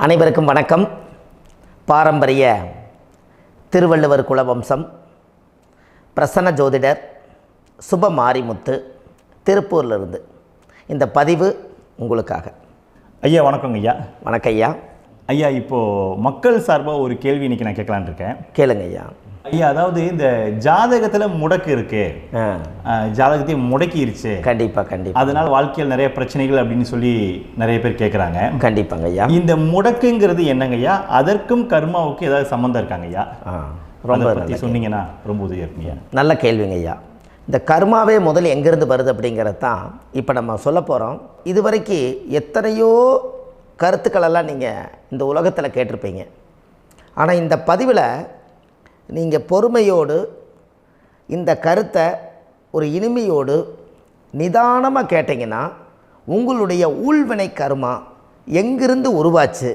அனைவருக்கும் வணக்கம். பாரம்பரிய திருவள்ளுவர் குலவம்சம் பிரசன்ன ஜோதிடர் சுப மாரிமுத்து திருப்பூரிலிருந்து இந்த பதிவு உங்களுக்காக. ஐயா வணக்கங்க ஐயா. வணக்கம் ஐயா. ஐயா இப்போது மக்கள் சார்பாக ஒரு கேள்வி இன்றைக்கி நான் கேட்கலான் இருக்கேன். கேளுங்க ஐயா. ஐயா, அதாவது இந்த ஜாதகத்தில் முடக்கு இருக்கு, ஜாதகத்தையும் முடக்கிருச்சு, கண்டிப்பாக அதனால் வாழ்க்கையில் நிறைய பிரச்சனைகள் அப்படின்னு சொல்லி நிறைய பேர் கேட்குறாங்க. கண்டிப்பாங்க ஐயா. இந்த முடக்குங்கிறது என்னங்க ஐயா? அதற்கும் கர்மாவுக்கு ஏதாவது சம்மந்தம் இருக்காங்க ஐயா? ரொம்ப பற்றி சொன்னீங்கன்னா ரொம்ப உதவியாக இருக்குங்க. நல்ல கேள்விங்க ஐயா. இந்த கர்மாவே முதல்ல எங்கேருந்து வருது அப்படிங்கிறது தான் இப்போ நம்ம சொல்ல போகிறோம். இதுவரைக்கும் எத்தனையோ கருத்துக்களெல்லாம் நீங்கள் இந்த உலகத்தில் கேட்டிருப்பீங்க. ஆனால் இந்த பதிவில் நீங்கள் பொறுமையோடு இந்த கருத்தை ஒரு இனிமையோடு நிதானமாக கேட்டிங்கன்னா உங்களுடைய ஊழ்வினை கர்மா எங்கிருந்து உருவாச்சு,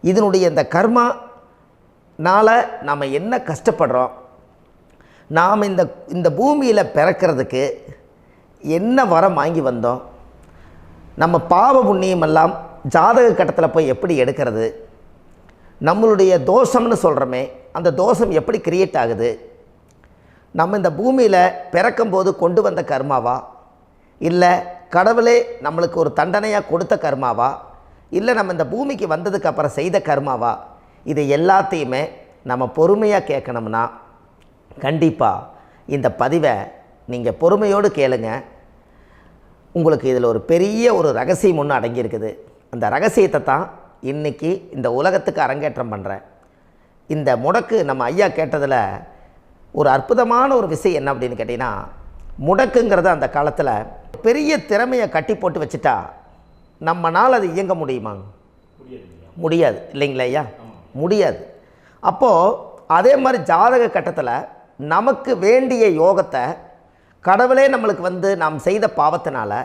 இதனுடைய இந்த கர்மானால் நாம் என்ன கஷ்டப்படுறோம், நாம் இந்த பூமியில் பிறக்கிறதுக்கு என்ன வரம் வாங்கி வந்தோம், நம்ம பாவ புண்ணியமெல்லாம் ஜாதக கட்டத்தில் போய் எப்படி எடுக்கிறது, நம்மளுடைய தோஷம்னு சொல்கிறோமே அந்த தோஷம் எப்படி கிரியேட் ஆகுது, நம்ம இந்த பூமியில் பிறக்கும்போது கொண்டு வந்த கர்மாவா, இல்லை கடவுளே நம்மளுக்கு ஒரு தண்டனையாக கொடுத்த கர்மாவா, இல்லை நம்ம இந்த பூமிக்கு வந்ததுக்கு அப்புறம் செய்த கர்மாவா, இது எல்லாத்தையுமே நம்ம பொறுமையாக கேட்கணும்னா கண்டிப்பாக இந்த பதிவை நீங்கள் பொறுமையோடு கேளுங்க. உங்களுக்கு இதில் ஒரு பெரிய ஒரு ரகசியம் ஒன்று அடங்கியிருக்குது. அந்த ரகசியத்தை தான் இன்றைக்கி இந்த உலகத்துக்கு அரங்கேற்றம் பண்ணுறேன். இந்த முடக்கு நம்ம ஐயா கேட்டதில் ஒரு அற்புதமான ஒரு விஷயம் என்ன அப்படின்னு கேட்டிங்கன்னா, முடக்குங்கிறது அந்த காலத்தில் பெரிய திறமையை கட்டி போட்டு வச்சுட்டா நம்மனால் அது இயங்க முடியுமாங்க? முடியாது இல்லைங்களா ஐயா? முடியாது. அப்போது அதே மாதிரி ஜாதக கட்டத்தில் நமக்கு வேண்டிய யோகத்தை கடவுளே நம்மளுக்கு நாம் செய்த பாவத்தினால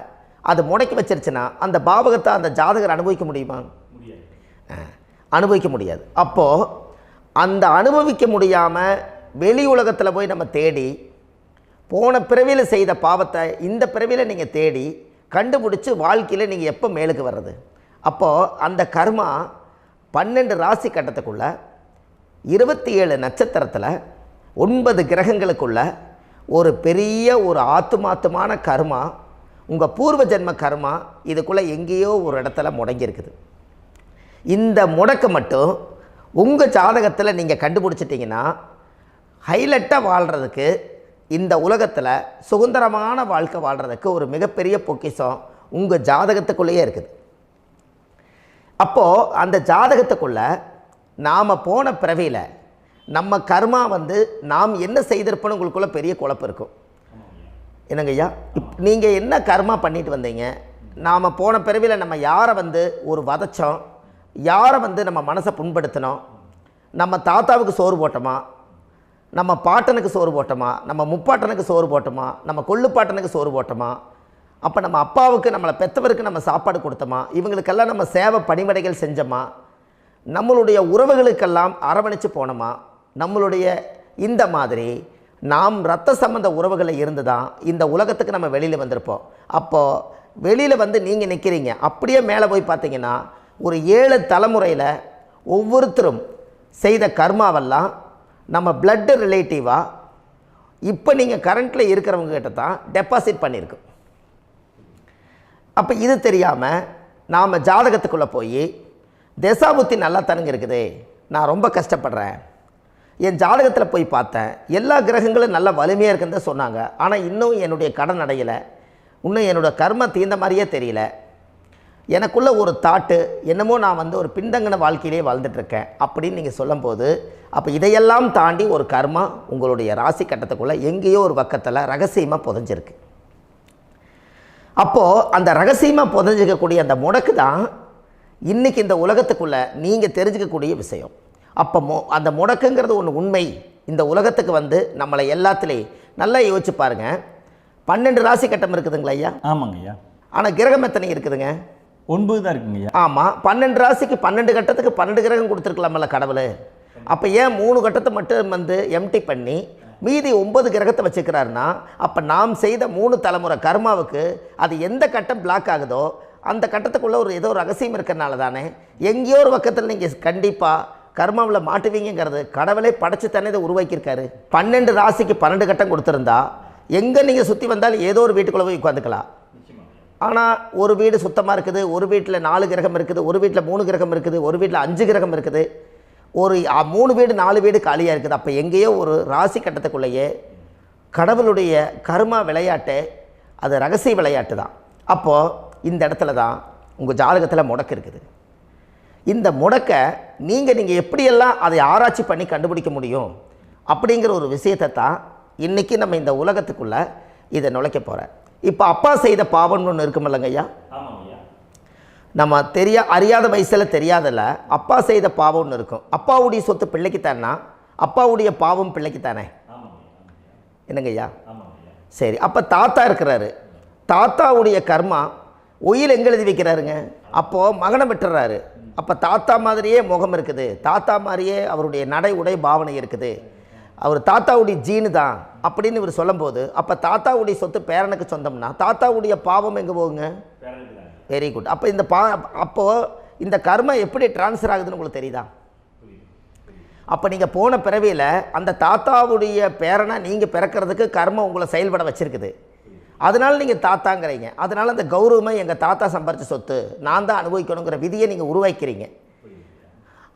அது முடக்கி வச்சிருச்சுன்னா அந்த பாவகத்தை அந்த ஜாதகர் அனுபவிக்க முடியுமா? அனுபவிக்க முடியாது. அப்போது அந்த அனுபவிக்க முடியாமல் வெளி உலகத்தில் போய் நம்ம தேடி போன பிறவியில் செய்த பாவத்தை இந்த பிறவியில் நீங்கள் தேடி கண்டுபிடிச்சி வாழ்க்கையில் நீங்கள் எப்போ மேலுக்கு வர்றது? அப்போது அந்த கர்மா 12 ராசி கட்டத்துக்குள்ள 27 நட்சத்திரத்தில் 9 கிரகங்களுக்குள்ள ஒரு பெரிய ஒரு ஆத்துமாத்துமான கர்மா, உங்கள் பூர்வ ஜென்ம கர்மா இதுக்குள்ளே எங்கேயோ ஒரு இடத்துல முடங்கியிருக்குது. இந்த முடக்க மட்டும் உங்கள் ஜாதகத்தில் நீங்கள் கண்டுபிடிச்சிட்டிங்கன்னா ஹைலைட்டாக வாழ்கிறதுக்கு, இந்த உலகத்தில் சுதந்திரமான வாழ்க்கை வாழ்கிறதுக்கு ஒரு மிகப்பெரிய பொக்கிஷம் உங்கள் ஜாதகத்துக்குள்ளேயே இருக்குது. அப்போது அந்த ஜாதகத்துக்குள்ளே நாம் போன பிறவியில் நம்ம கர்மா நாம் என்ன செய்திருப்போன்னு உங்களுக்குள்ளே பெரிய குழப்பம் இருக்கும். என்னங்க ஐயா, நீங்கள் என்ன கர்மா பண்ணிட்டு வந்தீங்க, நாம் போன பிறவியில் நம்ம யாரை ஒரு வதச்சோம், யாரை நம்ம மனசை புண்படுத்தினோம், நம்ம தாத்தாவுக்கு சோறு போட்டோமா, நம்ம பாட்டனுக்கு சோறு போட்டோமா, நம்ம முப்பாட்டனுக்கு சோறு போட்டோமா, நம்ம கொள்ளுப்பாட்டனுக்கு சோறு போட்டோமா, அப்போ நம்ம அப்பாவுக்கு நம்மளை பெற்றவருக்கு நம்ம சாப்பாடு கொடுத்தோமா, இவங்களுக்கெல்லாம் நம்ம சேவை பணிமடைகள் செஞ்சோமா, நம்மளுடைய உறவுகளுக்கெல்லாம் அரவணைச்சு போனோமா, நம்மளுடைய இந்த மாதிரி நாம் இரத்த சம்பந்த உறவுகளை இருந்து தான் இந்த உலகத்துக்கு நம்ம வெளியில் வந்திருப்போம். அப்போது வெளியில் நீங்கள் நிற்கிறீங்க, அப்படியே மேலே போய் பார்த்தீங்கன்னா ஒரு 7 தலைமுறையில் ஒவ்வொருத்தரும் செய்த கர்மாவெல்லாம் நம்ம பிளட்டு ரிலேட்டிவாக இப்போ நீங்கள் கரண்ட்டில் இருக்கிறவங்க கிட்ட தான் டெபாசிட் பண்ணியிருக்கோம். அப்போ இது தெரியாமல் நாம் ஜாதகத்துக்குள்ளே போய் தசாபுத்தி நல்லா தனுங்க இருக்குது, நான் ரொம்ப கஷ்டப்படுறேன், என் ஜாதகத்தில் போய் பார்த்தேன் எல்லா கிரகங்களும் நல்ல வலிமையாக இருக்குன்னு தான் சொன்னாங்க, ஆனால் இன்னும் என்னுடைய கடன் அடையலை, இன்னும் என்னோடய கர்ம தீர்ந்த மாதிரியே தெரியல, எனக்குள்ளே ஒரு தாட்டு என்னமோ நான் ஒரு பின்தங்கின வாழ்க்கையிலே வாழ்ந்துட்டுருக்கேன் அப்படின்னு நீங்கள் சொல்லும்போது, அப்போ இதையெல்லாம் தாண்டி ஒரு கர்மா உங்களுடைய ராசி கட்டத்துக்குள்ளே எங்கேயோ ஒரு பக்கத்தில் ரகசியமாக புதைஞ்சிருக்கு. அப்போது அந்த ரகசியமாக புதைஞ்சிக்கக்கூடிய அந்த முடக்கு தான் இன்றைக்கி இந்த உலகத்துக்குள்ளே நீங்கள் தெரிஞ்சுக்கக்கூடிய விஷயம். அப்போ அந்த முடக்குங்கிறது ஒன்று உண்மை. இந்த உலகத்துக்கு நம்மளை எல்லாத்துலேயும் நல்லா யோசிச்சு பாருங்கள். 12 ராசி கட்டம் இருக்குதுங்களா ஐயா? ஆமாங்க ஐயா. ஆனால் கிரகம் எத்தனை இருக்குதுங்க? 9 தான் இருக்குங்க ஐயா. ஆமாம், 12 ராசிக்கு 12 கட்டத்துக்கு 12 கிரகம் கொடுத்துருக்கலாமல்ல கடவுள். அப்போ ஏன் 3 கட்டத்தை மட்டும் எம்டி பண்ணி மீதி 9 கிரகத்தை வச்சுக்கிறாருன்னா, அப்போ நாம் செய்த 3 தலைமுறை கர்மாவுக்கு அது எந்த கட்டம் பிளாக் ஆகுதோ அந்த கட்டத்துக்குள்ளே ஏதோ ஒரு ரகசியம் இருக்கிறனால தானே எங்கேயோ ஒரு பக்கத்தில் நீங்கள் கண்டிப்பாக கர்மாவில் மாட்டுவீங்கிறது கடவுளே படைச்சு தானே இதை உருவாக்கியிருக்காரு. 12 ராசிக்கு 12 கட்டம் கொடுத்துருந்தா எங்கே நீங்கள் சுற்றி வந்தாலும் ஏதோ ஒரு வீட்டுக்குள்ளே போய் உட்காந்துக்கலாம். ஆனால் ஒரு வீடு சுத்தமாக இருக்குது, ஒரு வீட்டில் 4 கிரகம் இருக்குது, ஒரு வீட்டில் 3 கிரகம் இருக்குது, ஒரு வீட்டில் 5 கிரகம் இருக்குது, ஒரு 3 வீடு 4 வீடு காலியாக இருக்குது. அப்போ எங்கேயோ ஒரு ராசி கட்டத்துக்குள்ளேயே கடவுளுடைய கர்மா விளையாட்டு, அது ரகசிய விளையாட்டு தான். அப்போது இந்த இடத்துல தான் உங்கள் ஜாதகத்தில் முடக்கு இருக்குது. இந்த முடக்கை நீங்கள் எப்படியெல்லாம் அதை ஆராய்ச்சி பண்ணி கண்டுபிடிக்க முடியும் அப்படிங்கிற ஒரு விஷயத்தை தான் இன்றைக்கி நம்ம இந்த உலகத்துக்குள்ளே இதை நுழைக்க போகிறேன். இப்போ அப்பா செய்த பாவம்னு ஒன்று இருக்குமில்லங்க ஐயா, நம்ம அறியாத வயசில் தெரியாதில்ல, அப்பா செய்த பாவம்னு இருக்கும். அப்பாவுடைய சொத்து பிள்ளைக்குத்தானா, அப்பாவுடைய பாவம் பிள்ளைக்குத்தானே, என்னங்க ஐயா? சரி, அப்போ தாத்தா இருக்கிறாரு, தாத்தாவுடைய கர்மா உயிர் எங்கே எழுதி வைக்கிறாருங்க? அப்போது மகனை விட்டுறாரு. அப்போ தாத்தா மாதிரியே முகம் இருக்குது, தாத்தா மாதிரியே அவருடைய நடை உடை பாவனை இருக்குது, அவர் தாத்தாவுடைய ஜீனு தான் அப்படின்னு இவர் சொல்லும்போது, அப்போ தாத்தாவுடைய சொத்து பேரனுக்கு சொந்தம்னா தாத்தாவுடைய பாவம் எங்கே போகுங்க? Very good. அப்போ அப்போது இந்த கர்மா எப்படி டிரான்ஸ்ஃபர் ஆகுதுன்னு உங்களுக்கு தெரியுதா? அப்போ நீங்கள் போன பிறவியில் அந்த தாத்தாவுடைய பேரனை நீங்கள் பிறக்கிறதுக்கு கர்மம் உங்களை செயல்பட வச்சுருக்குது. அதனால் நீங்கள் தாத்தாங்கிறீங்க. அதனால் அந்த கௌரவமாக எங்கள் தாத்தா சம்பாரித்த சொத்து நான் தான் அனுபவிக்கணுங்கிற விதியை நீங்கள் உருவாக்கிறீங்க.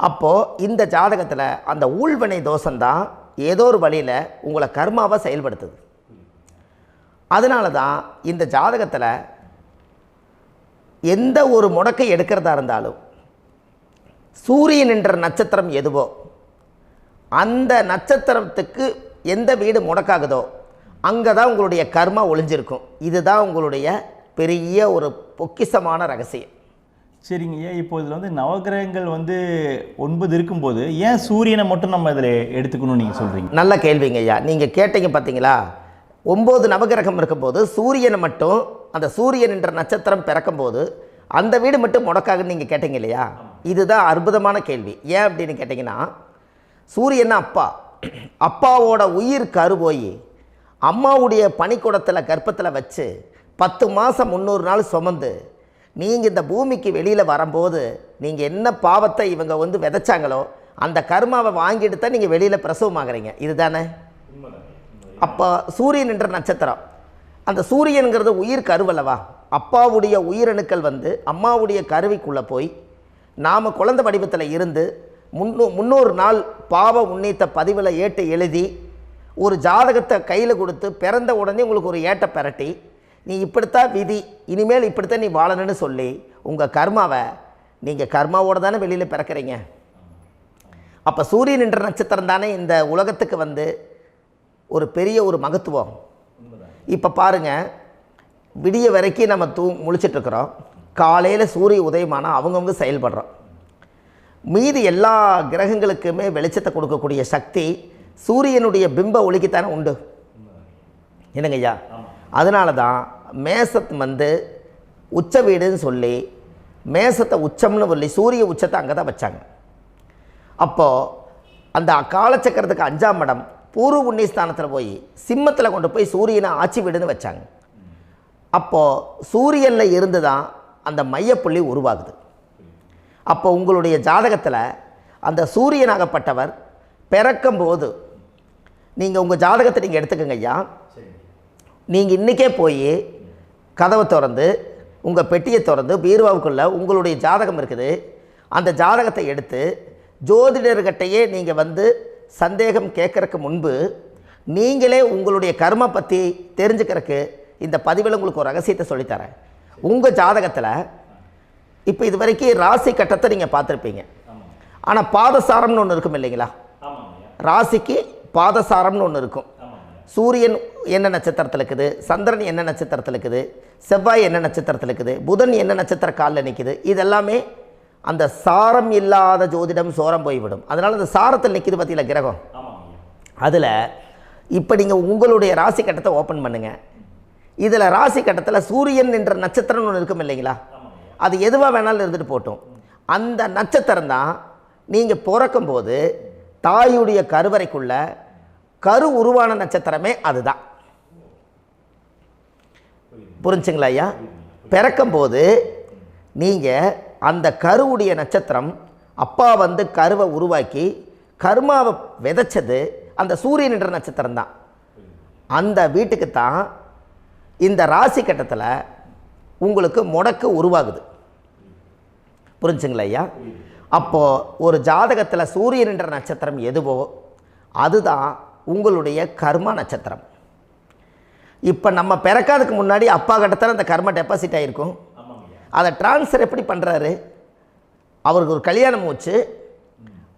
அப்போது இந்த ஜாதகத்தில் அந்த ஊழ்வினை தோஷந்தான் ஏதோ ஒரு வழியில் உங்களை கர்மாவை செயல்படுத்துது. அதனால தான் இந்த ஜாதகத்தில் எந்த ஒரு முடக்கை எடுக்கிறதா இருந்தாலும் சூரியன் என்ற நட்சத்திரம் எதுவோ அந்த நட்சத்திரத்துக்கு எந்த வீடு முடக்காகுதோ அங்கே தான் உங்களுடைய கர்மா ஒளிஞ்சிருக்கும். இதுதான் உங்களுடைய பெரிய ஒரு பொக்கிஷமான ரகசியம். சரிங்க ஐயா, இப்போ இதில் நவகிரகங்கள் 9 இருக்கும்போது ஏன் சூரியனை மட்டும் நம்ம இதில் எடுத்துக்கணும்னு நீங்கள் சொல்கிறீங்க? நல்ல கேள்விங்க ஐயா. நீங்கள் கேட்டீங்க பார்த்தீங்களா, 9 நவகிரகம் இருக்கும்போது சூரியனை மட்டும், அந்த சூரியன் என்ற நட்சத்திரம் பிறக்கும்போது அந்த வீடு மட்டும் முடக்காகுன்னு நீங்கள் கேட்டீங்க இல்லையா? இதுதான் அற்புதமான கேள்வி. ஏன் அப்படின்னு கேட்டிங்கன்னா, சூரியன் அப்பாவோட உயிர் கரு போய் அம்மாவுடைய பனிக்கூடத்தில் கர்ப்பத்தில் வச்சு 10 மாதம் 300 நாள் சுமந்து நீங்கள் இந்த பூமிக்கு வெளியில் வரும்போது நீங்கள் என்ன பாவத்தை இவங்க விதைச்சாங்களோ அந்த கர்மாவை வாங்கிட்டு தான் நீங்கள் வெளியில் பிரசவமாகறீங்க. இதுதானே? அப்போ சூரியன் என்ற நட்சத்திரம், அந்த சூரியனுங்கிறது உயிர் கருவல்லவா, அப்பாவுடைய உயிரணுக்கள் அம்மாவுடைய கருவிக்குள்ளே போய் நாம் குழந்தை வடிவத்தில் இருந்து 300 நாள் பாவ உன்னித்த பதிவில் ஏட்டு எழுதி ஒரு ஜாதகத்தை கையில் கொடுத்து பிறந்த உடனே உங்களுக்கு ஒரு ஏட்டை பெரட்டி நீ இப்படித்தான் விதி, இனிமேல் இப்படித்தான் நீ வாழணும்னு சொல்லி உங்கள் கர்மாவை நீங்கள் கர்மாவோடு தானே வெளியில் பிறக்கிறீங்க. அப்போ சூரியன் என்ற நட்சத்திரம் தானே இந்த உலகத்துக்கு ஒரு பெரிய ஒரு மகத்துவம். இப்போ பாருங்கள், விடிய வரைக்கும் நம்ம முழிச்சிட்ருக்குறோம், காலையில் சூரிய உதயமானால் அவங்கவுங்க செயல்படுறோம். மீதி எல்லா கிரகங்களுக்குமே வெளிச்சத்தை கொடுக்கக்கூடிய சக்தி சூரியனுடைய பிம்ப ஒளிக்குத்தானே உண்டு, என்னங்க ஐயா? அதனால தான் மேசத்து உச்ச வீடுன்னு சொல்லி மேசத்தை உச்சம்னு சொல்லி சூரிய உச்சத்தை அங்கே தான் வச்சாங்க. அப்போது அந்த காலச்சக்கரத்துக்கு 5ஆம் இடம் பூர்வ புண்ணியஸ்தானத்தில் போய் சிம்மத்தில் கொண்டு போய் சூரியனை ஆட்சி வீடுன்னு வச்சாங்க. அப்போது சூரியனில் இருந்து தான் அந்த மையப்புள்ளி உருவாகுது. அப்போ உங்களுடைய ஜாதகத்தில் அந்த சூரியனாகப்பட்டவர் பிறக்கும்போது நீங்கள் உங்கள் ஜாதகத்தை நீங்கள் எடுத்துக்கங்க ஐயா. நீங்கள் இன்றைக்கே போய் கதவை திறந்து உங்கள் பெட்டியை திறந்து பீர்வாவுக்குள்ளே உங்களுடைய ஜாதகம் இருக்குது, அந்த ஜாதகத்தை எடுத்து ஜோதிடர்கிட்டையே நீங்கள் சந்தேகம் கேட்குறக்கு முன்பு நீங்களே உங்களுடைய கர்ம பற்றி தெரிஞ்சுக்கிறதுக்கு இந்த பதிவில் உங்களுக்கு ஒரு ரகசியத்தை சொல்லித்தரேன். உங்கள் ஜாதகத்தில் இப்போ இது வரைக்கும் ராசி கட்டத்தை நீங்கள் பார்த்துருப்பீங்க, ஆனால் பாதசாரம்னு ஒன்று இருக்கும் இல்லைங்களா? ராசிக்கு பாதசாரம்னு ஒன்று இருக்கும். சூரியன் என்ன நட்சத்திரத்தில் இருக்குது, சந்திரன் என்ன நட்சத்திரத்தில் இருக்குது, செவ்வாய் என்ன நட்சத்திரத்தில் இருக்குது, புதன் என்ன நட்சத்திர காலில் நிற்குது, இதெல்லாமே அந்த சாரம் இல்லாத ஜோதிடம் சோரம் போய்விடும். அதனால் அந்த சாரத்தில் நிற்கிது பார்த்தீங்களா கிரகம், அதில் இப்போ நீங்கள் உங்களுடைய ராசி கட்டத்தை ஓப்பன் பண்ணுங்கள். இதில் ராசி கட்டத்தில் சூரியன் என்ற நட்சத்திரம்னு ஒன்று இருக்கும் இல்லைங்களா? அது எதுவாக வேணாலும் இருந்துட்டு போட்டோம். அந்த நட்சத்திரம் தான் நீங்கள் பிறக்கும்போது தாயுடைய கருவறைக்குள்ள கரு உருவான நட்சத்திரமே அதுதான். புரிஞ்சுங்களா ஐயா? பிறக்கும்போது நீங்கள் அந்த கருவுடைய நட்சத்திரம் அப்பா வந்து கருவை உருவாக்கி கர்மாவை விதைச்சது அந்த சூரியன் என்ற நட்சத்திரம் தான். அந்த வீட்டுக்கு தான் இந்த ராசி கட்டத்தில் உங்களுக்கு முடக்கு உருவாகுது. புரிஞ்சுங்களா ஐயா? அப்போது ஒரு ஜாதகத்தில் சூரியன் என்ற நட்சத்திரம் எதுவோ அதுதான் உங்களுடைய கர்மா நட்சத்திரம். இப்போ நம்ம பிறக்காதுக்கு முன்னாடி அப்பா கட்டத்தில் அந்த கர்மா டெபாசிட் ஆகிருக்கும். அதை ட்ரான்ஸ்ஃபர் எப்படி பண்ணுறாரு? அவருக்கு ஒரு கல்யாணம் வச்சு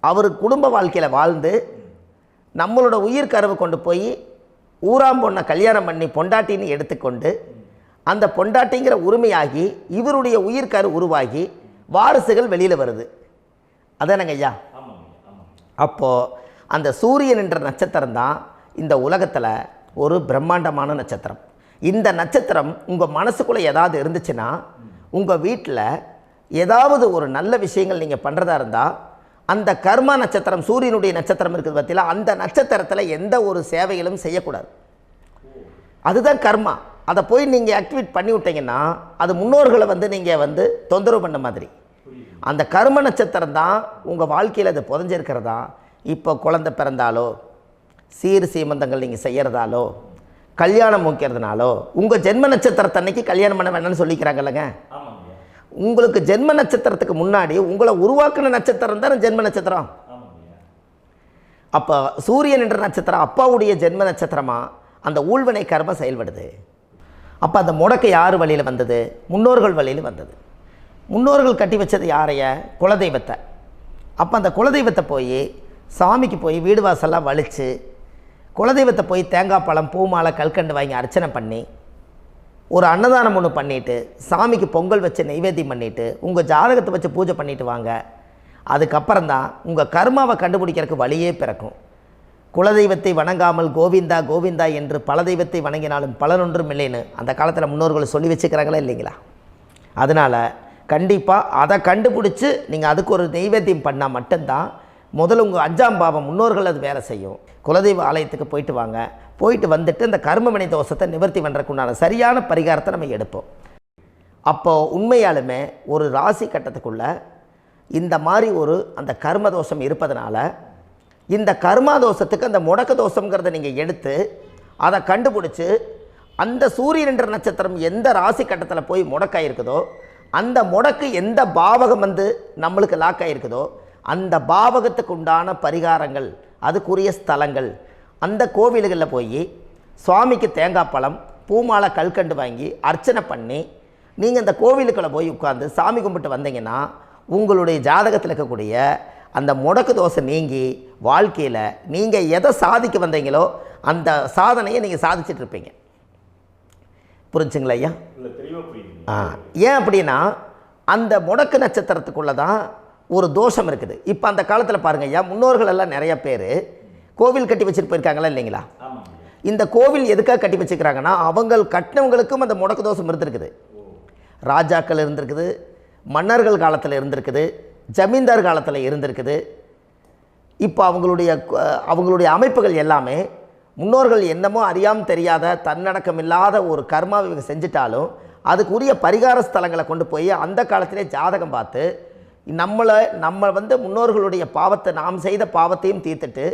அவர் குடும்ப வாழ்க்கையில் வாழ்ந்து நம்மளோட உயிர் கருவை கொண்டு போய் ஊராம் பொண்ணை கல்யாணம் பண்ணி பொண்டாட்டின்னு எடுத்துக்கொண்டு அந்த பொண்டாட்டிங்கிற உரிமையாகி இவருடைய உயிர் கரு உருவாகி வாரிசுகள் வெளியில் வருது. அதானங்க ஐயா? அப்போது அந்த சூரியன் என்ற நட்சத்திரம் தான் இந்த உலகத்தில் ஒரு பிரம்மாண்டமான நட்சத்திரம். இந்த நட்சத்திரம் உங்கள் மனசுக்குள்ளே ஏதாவது இருந்துச்சுன்னா உங்கள் வீட்டில் ஏதாவது ஒரு நல்ல விஷயங்கள் நீங்கள் பண்ணுறதா இருந்தால் அந்த கர்மா நட்சத்திரம் சூரியனுடைய நட்சத்திரம் இருக்குது பார்த்தீங்களா, அந்த நட்சத்திரத்தில் எந்த ஒரு சேவைகளும் செய்யக்கூடாது. அதுதான் கர்மா. அதை போய் நீங்கள் ஆக்டிவேட் பண்ணி விட்டீங்கன்னா அது முன்னோர்களை வந்து நீங்கள் வந்து தொந்தரவு பண்ண மாதிரி. அந்த கர்ம நட்சத்திரம் தான் உங்கள் வாழ்க்கையில் அது புதஞ்சிருக்கிறதா. இப்போ குழந்தை பிறந்தாலோ சீர் சீமந்தங்கள் நீங்கள் செய்கிறதாலோ கல்யாணம் முக்கிறதுனாலோ உங்கள் ஜென்ம நட்சத்திரத்தன்னைக்கு கல்யாணம் பண்ண வேண்டாம்னு சொல்லிக்கிறாங்கல்லங்க. உங்களுக்கு ஜென்ம நட்சத்திரத்துக்கு முன்னாடி உங்களை உருவாக்குன நட்சத்திரம் தான் ஜென்ம நட்சத்திரம். அப்போ சூரியன் என்ற நட்சத்திரம் அப்பாவுடைய ஜென்ம நட்சத்திரமாக அந்த ஊழ்வினை கர்மம் செயல்படுது. அப்போ அந்த முடக்கு யார் வழியில் வந்தது? முன்னோர்கள் வழியில் வந்தது. முன்னோர்கள் கட்டி வச்சது யாரைய? குலதெய்வத்தை. அப்போ அந்த குலதெய்வத்தை போய் சாமிக்கு போய் வீடு வாசல்லாம் வலித்து குலதெய்வத்தை போய் தேங்காய் பழம் பூ மாலை கல்கண்டு வாங்கி அர்ச்சனை பண்ணி ஒரு அன்னதானம் ஒன்று பண்ணிவிட்டு சாமிக்கு பொங்கல் வச்சு நைவேத்தியம் பண்ணிவிட்டு உங்கள் ஜாதகத்தை வச்சு பூஜை பண்ணிவிட்டு வாங்க. அதுக்கப்புறம் தான் உங்கள் கர்மாவை கண்டுபிடிக்கிறதுக்கு வழியே பிறக்கும். குலதெய்வத்தை வணங்காமல் கோவிந்தா கோவிந்தா என்று பல தெய்வத்தை வணங்கினாலும் பலனொன்றும் இல்லைன்னு அந்த காலத்தில் முன்னோர்கள் சொல்லி வச்சுக்கிறாங்களா இல்லைங்களா? அதனால் கண்டிப்பாக அதை கண்டுபிடிச்சி நீங்கள் அதுக்கு ஒரு நைவேத்தியம் பண்ணால் மட்டும்தான் முதல்ல உங்கள் 5ஆம் பாவம் முன்னோர்கள் அது வேலை செய்யும். குலதெய்வ ஆலயத்துக்கு போயிட்டு வாங்க. போயிட்டு வந்துட்டு இந்த கர்மவினை தோஷத்தை நிவர்த்தி பண்ணுறதுக்குண்டான சரியான பரிகாரத்தை நம்ம எடுப்போம். அப்போது உண்மையாலுமே ஒரு ராசி கட்டத்துக்குள்ளே இந்த மாதிரி ஒரு அந்த கர்ம தோஷம் இருப்பதனால இந்த கர்மா தோஷத்துக்கு அந்த முடக்க தோஷங்கிறத நீங்கள் எடுத்து அதை கண்டுபிடிச்சி அந்த சூரியன் என்ற நட்சத்திரம் எந்த ராசி கட்டத்தில் போய் முடக்காயிருக்குதோ அந்த முடக்கு எந்த பாவகம் வந்து நம்மளுக்கு லாக் ஆகிருக்குதோ அந்த பாவகத்துக்கு உண்டான பரிகாரங்கள் அதுக்குரிய ஸ்தலங்கள் அந்த கோவில்களில் போய் சுவாமிக்கு தேங்காய் பழம் பூமாலை கல்கண்டு வாங்கி அர்ச்சனை பண்ணி நீங்கள் அந்த கோவிலுக்குள்ளே போய் உட்காந்து சாமி கும்பிட்டு வந்தீங்கன்னா உங்களுடைய ஜாதகத்தில் இருக்கக்கூடிய அந்த முடக்கு தோசை நீங்கி வாழ்க்கையில் நீங்கள் எதை சாதிக்க வந்தீங்களோ அந்த சாதனையை நீங்கள் சாதிச்சிட்ருப்பீங்க. புரிஞ்சுங்களா ஐயா? ஏன் அப்படின்னா அந்த முடக்கு நட்சத்திரத்துக்குள்ளே தான் ஒரு தோஷம் இருக்குது. இப்போ அந்த காலத்தில் பாருங்கள் ஐயா, முன்னோர்கள் எல்லாம் நிறைய பேர் கோவில் கட்டி வச்சுட்டு போயிருக்காங்களா இல்லைங்களா? இந்த கோவில் எதுக்காக கட்டி வச்சுக்கிறாங்கன்னா அவங்க கட்டினவங்களுக்கும் அந்த முடக்கு தோஷம் இருந்திருக்குது. ராஜாக்கள் இருந்திருக்குது, மன்னர்கள் காலத்தில் இருந்திருக்குது, ஜமீன்தார் காலத்தில் இருந்திருக்குது. இப்போ அவங்களுடைய அமைப்புகள் எல்லாமே முன்னோர்கள் என்னமோ அறியாமல் தெரியாத தன்னடக்கம் இல்லாத ஒரு கர்மாவை இவங்க செஞ்சிட்டாலும் அதுக்குரிய பரிகார ஸ்தலங்களை கொண்டு போய் அந்த காலத்திலே ஜாதகம் பார்த்து நம்ம வந்து முன்னோர்களுடைய பாவத்தை நாம் செய்த பாவத்தையும் தீர்த்துட்டு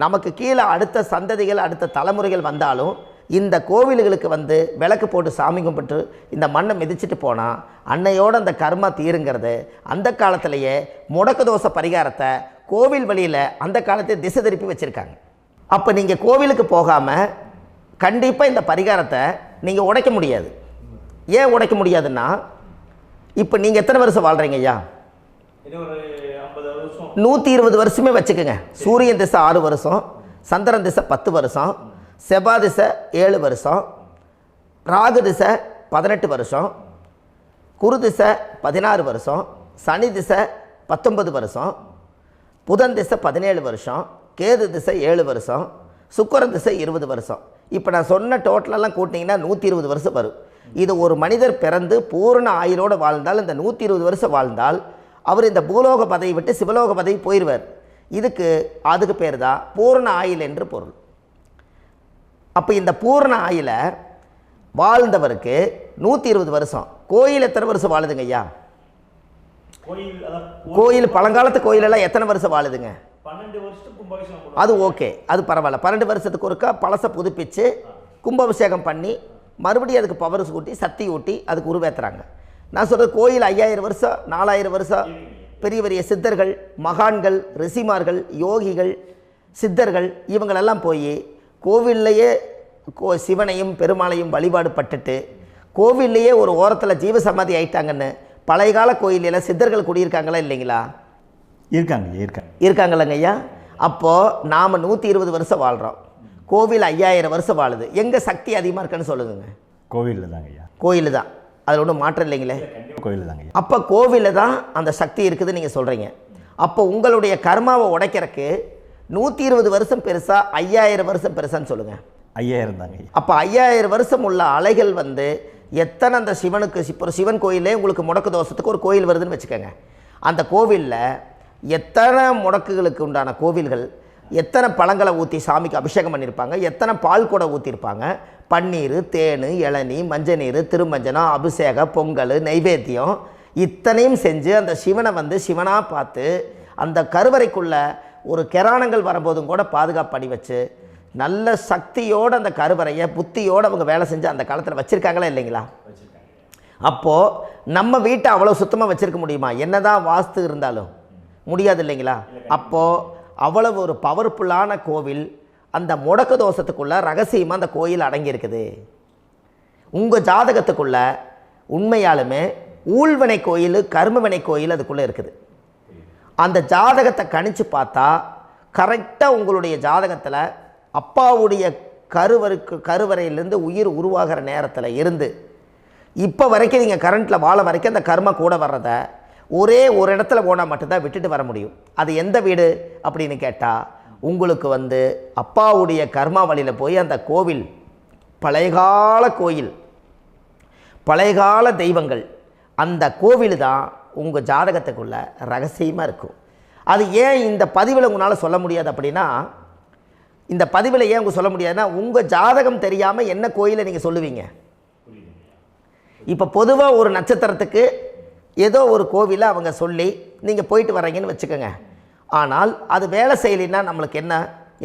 நமக்கு கீழே அடுத்த சந்ததிகள் அடுத்த தலைமுறைகள் வந்தாலும் இந்த கோவில்களுக்கு வந்து விளக்கு போட்டு சாமி கும்பிட்டு இந்த மண்ணை மிதிச்சுட்டு போனால் அன்னையோடு அந்த கர்மா தீருங்கிறது அந்த காலத்திலேயே முடக்க தோஷ பரிகாரத்தை கோவில் வழியில் அந்த காலத்தை திசை திருப்பி வச்சுருக்காங்க. அப்போ நீங்கள் கோவிலுக்கு போகாமல் கண்டிப்பாக இந்த பரிகாரத்தை நீங்கள் உடைக்க முடியாது. ஏன் உடைக்க முடியாதுன்னா இப்போ நீங்கள் எத்தனை வருஷம் வாழ்கிறீங்க ஐயா? 120 வருஷமே வச்சுக்கோங்க. சூரியன் திசை 6 வருஷம், சந்திரன் திசை 10 வருஷம், செவ்வாய் திசை 7 வருஷம், ராகு திசை 18 வருஷம், குரு திசை 16 வருஷம், சனி திசை 19 வருஷம், புதன் திசை 17 வருஷம், கேது திசை 7 வருஷம், சுக்கிரன் திசை 20 வருஷம். இப்போ நான் சொன்ன டோட்டலெல்லாம் கூட்டிங்கன்னா 120 வருஷம் வரும். இது ஒரு மனிதர் பிறந்து பூரண ஆயுளோடு வாழ்ந்தால் இந்த 120 வருஷம் வாழ்ந்தால் அவர் இந்த பூலோக பதவி விட்டு சிவலோக பதவி போயிடுவார். அதுக்கு பேர் தான் பூரண ஆயுள் என்று பொருள். அப்போ இந்த பூரண ஆயுளை வாழ்ந்தவருக்கு 120 வருஷம். கோயில் எத்தனை வருஷம் வாழுதுங்க ஐயா? கோயில் பழங்காலத்து கோயிலெல்லாம் எத்தனை வருஷம் வாழுதுங்க? 12 வருஷத்துக்கு கும்பாபிஷேகம். அது ஓகே, அது பரவாயில்ல. 12 வருஷத்துக்கு ஒருக்கா பழசை புதுப்பிச்சு கும்பாபிஷேகம் பண்ணி மறுபடியும் அதுக்கு பவர் ஊட்டி சக்தி ஊட்டி அதுக்கு உருவேற்றுறாங்க. நான் சொல்கிறது கோயில் 5000 வருஷம் 4000 வருஷம் பெரிய பெரிய சித்தர்கள், மகான்கள், ரிஷிமார்கள், யோகிகள், சித்தர்கள் இவங்களெல்லாம் போய் கோவில்லையே சிவனையும் பெருமாளையும் வழிபாடு பட்டுட்டு கோவில்லையே ஒரு ஓரத்தில் ஜீவசமாதி ஆயிட்டாங்கன்னு பழைய கால கோயிலில் சித்தர்கள் குடியிருக்காங்களா இல்லைங்களா? இருக்காங்கல்லங்க ஐயா. அப்போது நாம் 120 வருஷம் வாழ்கிறோம், கோவில் 5000 வருஷம் வாழுது. எங்கே சக்தி அதிகமாக இருக்குன்னு சொல்லுங்க? கோவிலில் தாங்க ஐயா. கோயில் தான், அதில் ஒன்றும் மாற்றம் இல்லைங்களே. கோயில் தாங்க. அப்போ கோவிலில் தான் அந்த சக்தி இருக்குதுன்னு நீங்கள் சொல்கிறீங்க. அப்போ உங்களுடைய கர்மாவை உடைக்கிறதுக்கு 120 வருஷம் பெருசா 5000 வருஷம் பெருசான்னு சொல்லுங்கள்? 5000 தாங்க. அப்போ 5000 வருஷம் உள்ள அலைகள் எத்தனை அந்த சிவனுக்கு இப்போ சிவன் கோயிலே உங்களுக்கு முடக்கு தோஷத்துக்கு ஒரு கோயில் வருதுன்னு வச்சுக்கோங்க. அந்த கோவிலில் எத்தனை முடக்குகளுக்கு உண்டான கோவில்கள், எத்தனை பழங்களை ஊற்றி சாமிக்கு அபிஷேகம் பண்ணியிருப்பாங்க, எத்தனை பால் கூட ஊற்றிருப்பாங்க, பன்னீர், தேன், இளநீ, மஞ்சள் நீர், திருமஞ்சனம், அபிஷேகம், பொங்கல், நைவேத்தியம் இத்தனையும் செஞ்சு அந்த சிவனை சிவனாக பார்த்து அந்த கருவறைக்குள்ள ஒரு கிராணங்கள் வரும்போதும் கூட பாதுகாப்பு பண்ணி வச்சு நல்ல சக்தியோடு அந்த கருவறையை புத்தியோடு அவங்க வேலை செஞ்சு அந்த காலத்தில் வச்சுருக்காங்களா இல்லைங்களா? அப்போது நம்ம வீட்டை அவ்வளோ சுத்தமாக வச்சுருக்க முடியுமா? என்னதான் வாஸ்து இருந்தாலும் முடியாது இல்லைங்களா? அப்போது அவ்வளவு ஒரு பவர்ஃபுல்லான கோவில் அந்த முடக்கு தோஷத்துக்குள்ளே ரகசியமாக அந்த கோயில் அடங்கியிருக்குது. உங்கள் ஜாதகத்துக்குள்ளே உண்மையாலுமே ஊழ்வினை கோயில், கர்மவினை கோயில் அதுக்குள்ளே இருக்குது. அந்த ஜாதகத்தை கணிச்சு பார்த்தா கரெக்டாக உங்களுடைய ஜாதகத்தில் அப்பாவுடைய கருவறையிலேருந்து உயிர் உருவாகிற நேரத்தில் இருந்து இப்போ வரைக்கும் நீங்கள் கரண்ட்டில் வாழ வரைக்கும் அந்த கர்ம கூட வர்றதை ஒரே ஒரு இடத்துல போனால் மட்டும்தான் விட்டுட்டு வர முடியும். அது எந்த வீடு அப்படின்னு கேட்டால் உங்களுக்கு அப்பாவுடைய கர்மா வழியில் போய் அந்த கோவில் பழையகால கோயில், பழையகால தெய்வங்கள், அந்த கோவில் தான் உங்கள் ஜாதகத்துக்குள்ள ரகசியமாக இருக்கும். அது ஏன் இந்த பதிவில் உங்களால் சொல்ல முடியாது அப்படின்னா, இந்த பதிவில் ஏன் உங்க சொல்ல முடியாதுன்னா உங்கள் ஜாதகம் தெரியாமல் என்ன கோயிலை நீங்கள் சொல்லுவீங்க? இப்போ பொதுவாக ஒரு நட்சத்திரத்துக்கு ஏதோ ஒரு கோவிலை அவங்க சொல்லி நீங்கள் போயிட்டு வர்றீங்கன்னு வச்சுக்கோங்க. ஆனால் அது வேலை செய்யலைன்னா நம்மளுக்கு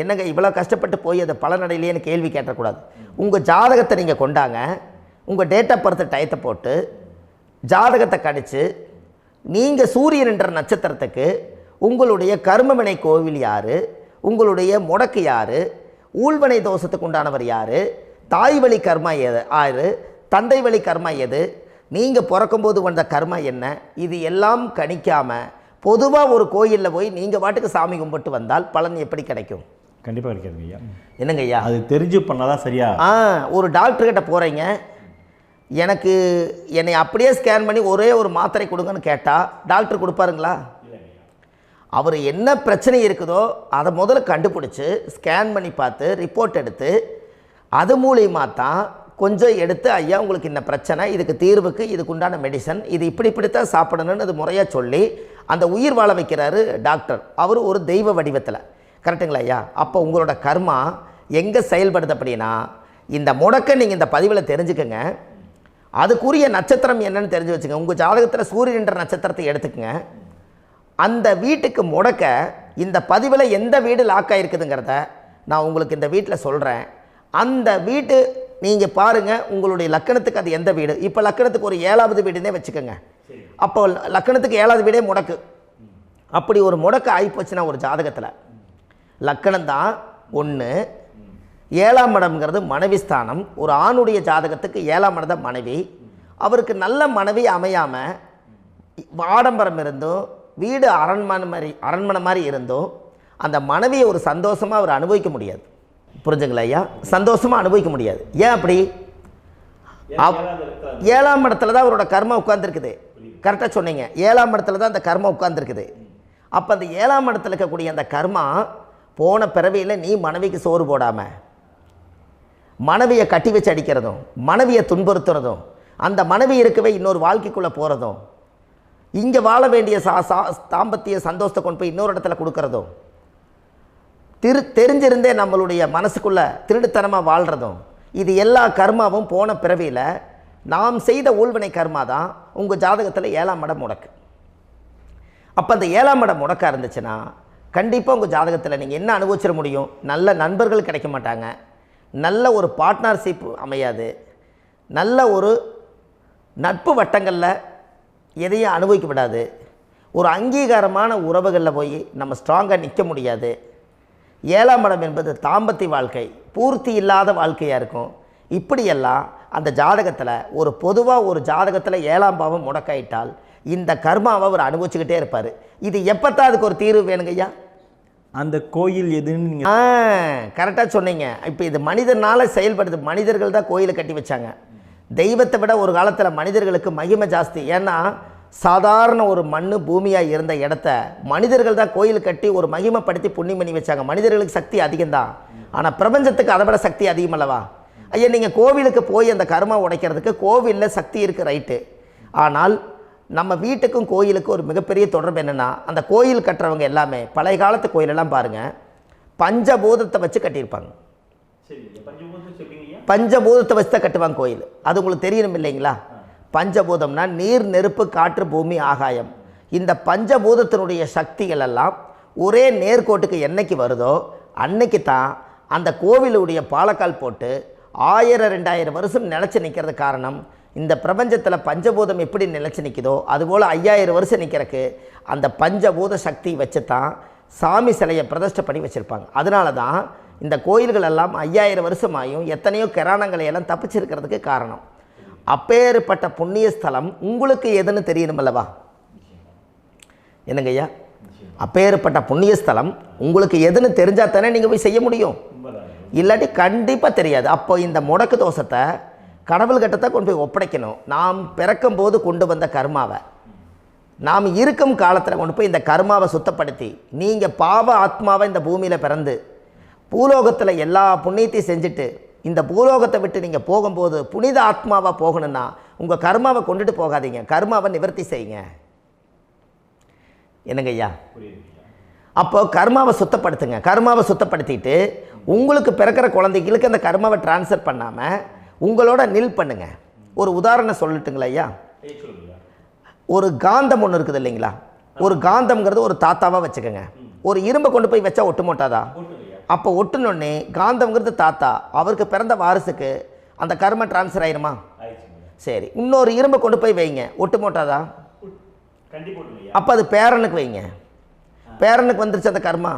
என்னங்க இவ்வளோ கஷ்டப்பட்டு போய் அதை பலனடையிலேன்னு கேள்வி கேட்டக்கூடாது. உங்கள் ஜாதகத்தை நீங்கள் கொண்டாங்க, உங்கள் டேட் ஆஃப் பர்த் டயத்தை போட்டு ஜாதகத்தை கணிச்சு நீங்கள் சூரியன் என்ற நட்சத்திரத்துக்கு உங்களுடைய கர்மவினை கோவில் யார், உங்களுடைய முடக்கு யார், ஊழ்வனை தோஷத்துக்கு உண்டானவர் யார், தாய் வழி கர்மா யார், தந்தை வழி கர்மா எது, நீங்கள் பிறக்கும்போது வந்த கர்மா என்ன, இது எல்லாம் கணிக்காமல் பொதுவாக ஒரு கோயிலில் போய் நீங்கள் பாட்டுக்கு சாமி கும்பிட்டு வந்தால் பலன் எப்படி கிடைக்கும்? கண்டிப்பாக கிடைக்காதுங்க ஐயா. என்னங்க ஐயா? அது தெரிஞ்சு பண்ணாதான் சரியா? ஒரு டாக்டர்கிட்ட போகிறீங்க, என்னை அப்படியே ஸ்கேன் பண்ணி ஒரே ஒரு மாத்திரை கொடுங்கன்னு கேட்டால் டாக்டர் கொடுப்பாருங்களா? அவர் என்ன பிரச்சனை இருக்குதோ அதை முதல்ல கண்டுபிடிச்சி ஸ்கேன் பண்ணி பார்த்து ரிப்போர்ட் எடுத்து அது மூலியமாக தான் கொஞ்சம் எடுத்து ஐயா உங்களுக்கு இந்த பிரச்சனை, இதுக்கு தீர்வுக்கு இதுக்குண்டான மெடிசன், இது இப்படித்தான் சாப்பிடணும்னு அது முறையாக சொல்லி அந்த உயிர் வாழ வைக்கிறாரு டாக்டர். அவர் ஒரு தெய்வ வடிவத்தில். கரெக்டுங்களா ஐயா? அப்போ உங்களோட கர்மா எங்கே செயல்படுது அப்படின்னா, இந்த முடக்க நீங்கள் இந்த பதிவில் தெரிஞ்சுக்கங்க. அதுக்குரிய நட்சத்திரம் என்னன்னு தெரிஞ்சு வச்சுங்க. உங்கள் ஜாதகத்தில் சூரியன் என்ற நட்சத்திரத்தை எடுத்துக்கங்க. அந்த வீட்டுக்கு முடக்க இந்த பதிவில் எந்த வீடு லாக் ஆகிருக்குதுங்கிறத நான் உங்களுக்கு இந்த வீட்டில் சொல்கிறேன். அந்த வீட்டு நீங்கள் பாருங்கள், உங்களுடைய லக்கணத்துக்கு அது எந்த வீடு. இப்போ லக்கணத்துக்கு ஒரு 7வது வீடுன்னே வச்சுக்கோங்க. அப்போ லக்கணத்துக்கு 7வது வீடே முடக்கு. அப்படி ஒரு முடக்கு ஆகிப்போச்சுன்னா ஒரு ஜாதகத்தில் லக்கணம் தான் 1, 7ஆம் இடம்ங்கிறது மனைவி ஸ்தானம். ஒரு ஆணுடைய ஜாதகத்துக்கு 7ஆம் இடம் தான் மனைவி. அவருக்கு நல்ல மனைவி அமையாமல் ஆடம்பரம் இருந்தும் வீடு அரண்மனை மாதிரி இருந்தும் அந்த மனைவியை ஒரு சந்தோஷமாக அவர் அனுபவிக்க முடியாது. புரிஞ்சுங்களா ஐயா? சந்தோஷமாக அனுபவிக்க முடியாது. ஏன் அப்படி? 7ஆம் இடத்துல தான் அவரோட கர்மா உட்கார்ந்துருக்குது. கரெக்டாக சொன்னீங்க. 7ஆம் இடத்துல தான் அந்த கர்மா உட்கார்ந்துருக்குது. அப்போ அந்த 7ஆம் இடத்துல இருக்கக்கூடிய அந்த கர்மா போன பிறவியில் நீ மனைவிக்கு சோறு போடாமல் மனைவியை கட்டி வச்சு அடிக்கிறதும், மனைவியை துன்புறுத்துறதும், அந்த மனைவி இருக்கவே இன்னொரு வாழ்க்கைக்குள்ளே போகிறதும், இங்கே வாழ வேண்டிய தாம்பத்திய சந்தோஷத்தை கொண்டு போய் இன்னொரு இடத்துல கொடுக்கறதும், தெரிஞ்சிருந்தே நம்மளுடைய மனசுக்குள்ளே திருடுத்தனமாக வாழ்கிறதும், இது எல்லா கர்மாவும் போன பிறவியில் நாம் செய்த ஊழ்வினை கர்மா தான் உங்கள் ஜாதகத்தில் 7ஆம் இடம் முடக்கு. அப்போ அந்த 7ஆம் இடம் முடக்கா இருந்துச்சுன்னா கண்டிப்பாக உங்கள் ஜாதகத்தில் நீங்கள் என்ன அனுபவிச்சிட முடியும்? நல்ல நண்பர்கள் கிடைக்க மாட்டாங்க, நல்ல ஒரு பார்ட்னர்ஷிப் அமையாது, நல்ல ஒரு நட்பு வட்டங்களில் எதையும் அனுபவிக்க விடாது, ஒரு அங்கீகாரமான உறவுகளில் போய் நம்ம ஸ்ட்ராங்காக நிற்க முடியாது. 7ஆம் இடம் என்பது தாம்பத்திய வாழ்க்கை, பூர்த்தி இல்லாத வாழ்க்கையாக இருக்கும். இப்படியெல்லாம் அந்த ஜாதகத்தில் ஒரு பொதுவாக ஒரு ஜாதகத்தில் 7ஆம் பாவம் முடக்காயிட்டால் இந்த கர்மாவை அவர் அனுபவிச்சுக்கிட்டே இருப்பார். இது எப்போத்தான் அதுக்கு ஒரு தீர்வு வேணுங்கய்யா? அந்த கோயில் எதுன்னு நீங்கள் கரெக்டாக சொன்னீங்க. இப்போ இது மனிதனால் செயல்படுது. மனிதர்கள் தான் கோயிலை கட்டி வச்சாங்க. தெய்வத்தை விட ஒரு காலத்தில் மனிதர்களுக்கு மகிமை ஜாஸ்தி. ஏன்னா சாதாரண ஒரு மண் பூமியாக இருந்த இடத்த மனிதர்கள் தான் கோயில் கட்டி ஒரு மகிமைப்படுத்தி புண்ணியம் பண்ணி வச்சாங்க. மனிதர்களுக்கு சக்தி அதிகம்தான், ஆனால் பிரபஞ்சத்துக்கு அதை விட சக்தி அதிகம் அல்லவா? ஐயா, நீங்கள் கோவிலுக்கு போய் அந்த கர்மா உடைக்கிறதுக்கு கோவிலில் சக்தி இருக்குது, ரைட்டு. ஆனால் நம்ம வீட்டுக்கும் கோயிலுக்கும் ஒரு மிகப்பெரிய தொடர்பு என்னென்னா, அந்த கோயில் கட்டுறவங்க எல்லாமே பழைய காலத்து கோயிலெல்லாம் பாருங்கள், பஞ்சபூதத்தை வச்சு கட்டியிருப்பாங்க. பஞ்சபூதத்தை வச்சு தான் கட்டுவாங்க கோயில். அது உங்களுக்கு தெரியணும் இல்லைங்களா? பஞ்சபூதம்னா நீர், நெருப்பு, காற்று, பூமி, ஆகாயம். இந்த பஞ்சபூதத்தினுடைய சக்திகள் எல்லாம் ஒரே நேர்கோட்டுக்கு என்னைக்கு வருதோ அன்னைக்கு தான் அந்த கோவிலுடைய பாலக்கால் போட்டு 1000-2000 வருஷம் நிலச்சி நிற்கிறது. காரணம், இந்த பிரபஞ்சத்தில் பஞ்சபூதம் எப்படி நிலச்சி நிற்குதோ அதுபோல் 5000 வருஷம் நிற்கிறதுக்கு அந்த பஞ்சபூத சக்தி வச்சு தான் சாமி சிலையை பிரதிஷ்டை பண்ணி வச்சுருப்பாங்க. அதனால தான் இந்த கோயில்கள் எல்லாம் 5000 வருஷமாயும் எத்தனையோ கிராணங்களை எல்லாம் தப்பிச்சிருக்கிறதுக்கு காரணம். அப்பேற்பட்ட புண்ணிய ஸ்தலம் உங்களுக்கு எதுன்னு தெரியணும் அல்லவா? என்னங்க ஐயா? அப்பேற்பட்ட புண்ணிய ஸ்தலம் உங்களுக்கு எதுன்னு தெரிஞ்சால் தானே நீங்கள் போய் செய்ய முடியும், இல்லாட்டி கண்டிப்பாக தெரியாது. அப்போ இந்த முடக்கு தோஷத்தை கடவுள்கிட்ட கொண்டு போய் ஒப்படைக்கணும். நாம் பிறக்கும் போது கொண்டு வந்த கர்மாவை நாம் இருக்கும் காலத்தில் கொண்டு போய் இந்த கர்மாவை சுத்தப்படுத்தி, நீங்கள் பாவ ஆத்மாவை இந்த பூமியில் பிறந்து பூலோகத்தில் எல்லா புண்ணியத்தையும் செஞ்சுட்டு இந்த பூலோகத்தை விட்டு நீங்கள் போகும்போது புனித ஆத்மாவாக போகணுன்னா உங்கள் கர்மாவை கொண்டுட்டு போகாதீங்க, கர்மாவை நிவர்த்தி செய்யுங்க. என்னங்க ஐயா? அப்போ கர்மாவை சுத்தப்படுத்துங்க. கர்மாவை சுத்தப்படுத்திட்டு உங்களுக்கு பிறக்கிற குழந்தைகளுக்கு அந்த கர்மாவை டிரான்ஸ்ஃபர் பண்ணாமல் உங்களோட நில் பண்ணுங்க. ஒரு உதாரணம் சொல்லட்டுங்களா ஐயா? ஒரு காந்தம் ஒன்று இருக்குது இல்லைங்களா? ஒரு காந்தம்ங்கிறது ஒரு தாத்தாவாக வச்சுக்கோங்க. ஒரு இரும்பை கொண்டு போய் வச்சா ஒட்டு மோட்டாதா? அப்போ ஒட்டுனோடனே காந்தம்ங்கிறது தாத்தா, அவருக்கு பிறந்த வாரிசுக்கு அந்த கர்ம டிரான்ஸ்ஃபர் ஆயிருமா? சரி, இன்னொரு இரும்பை கொண்டு போய் வைங்க, ஒட்டு மோட்டாதா? அப்போ அது பேரனுக்கு வைங்க, பேரனுக்கு வந்துருச்சு அந்த கர்மா.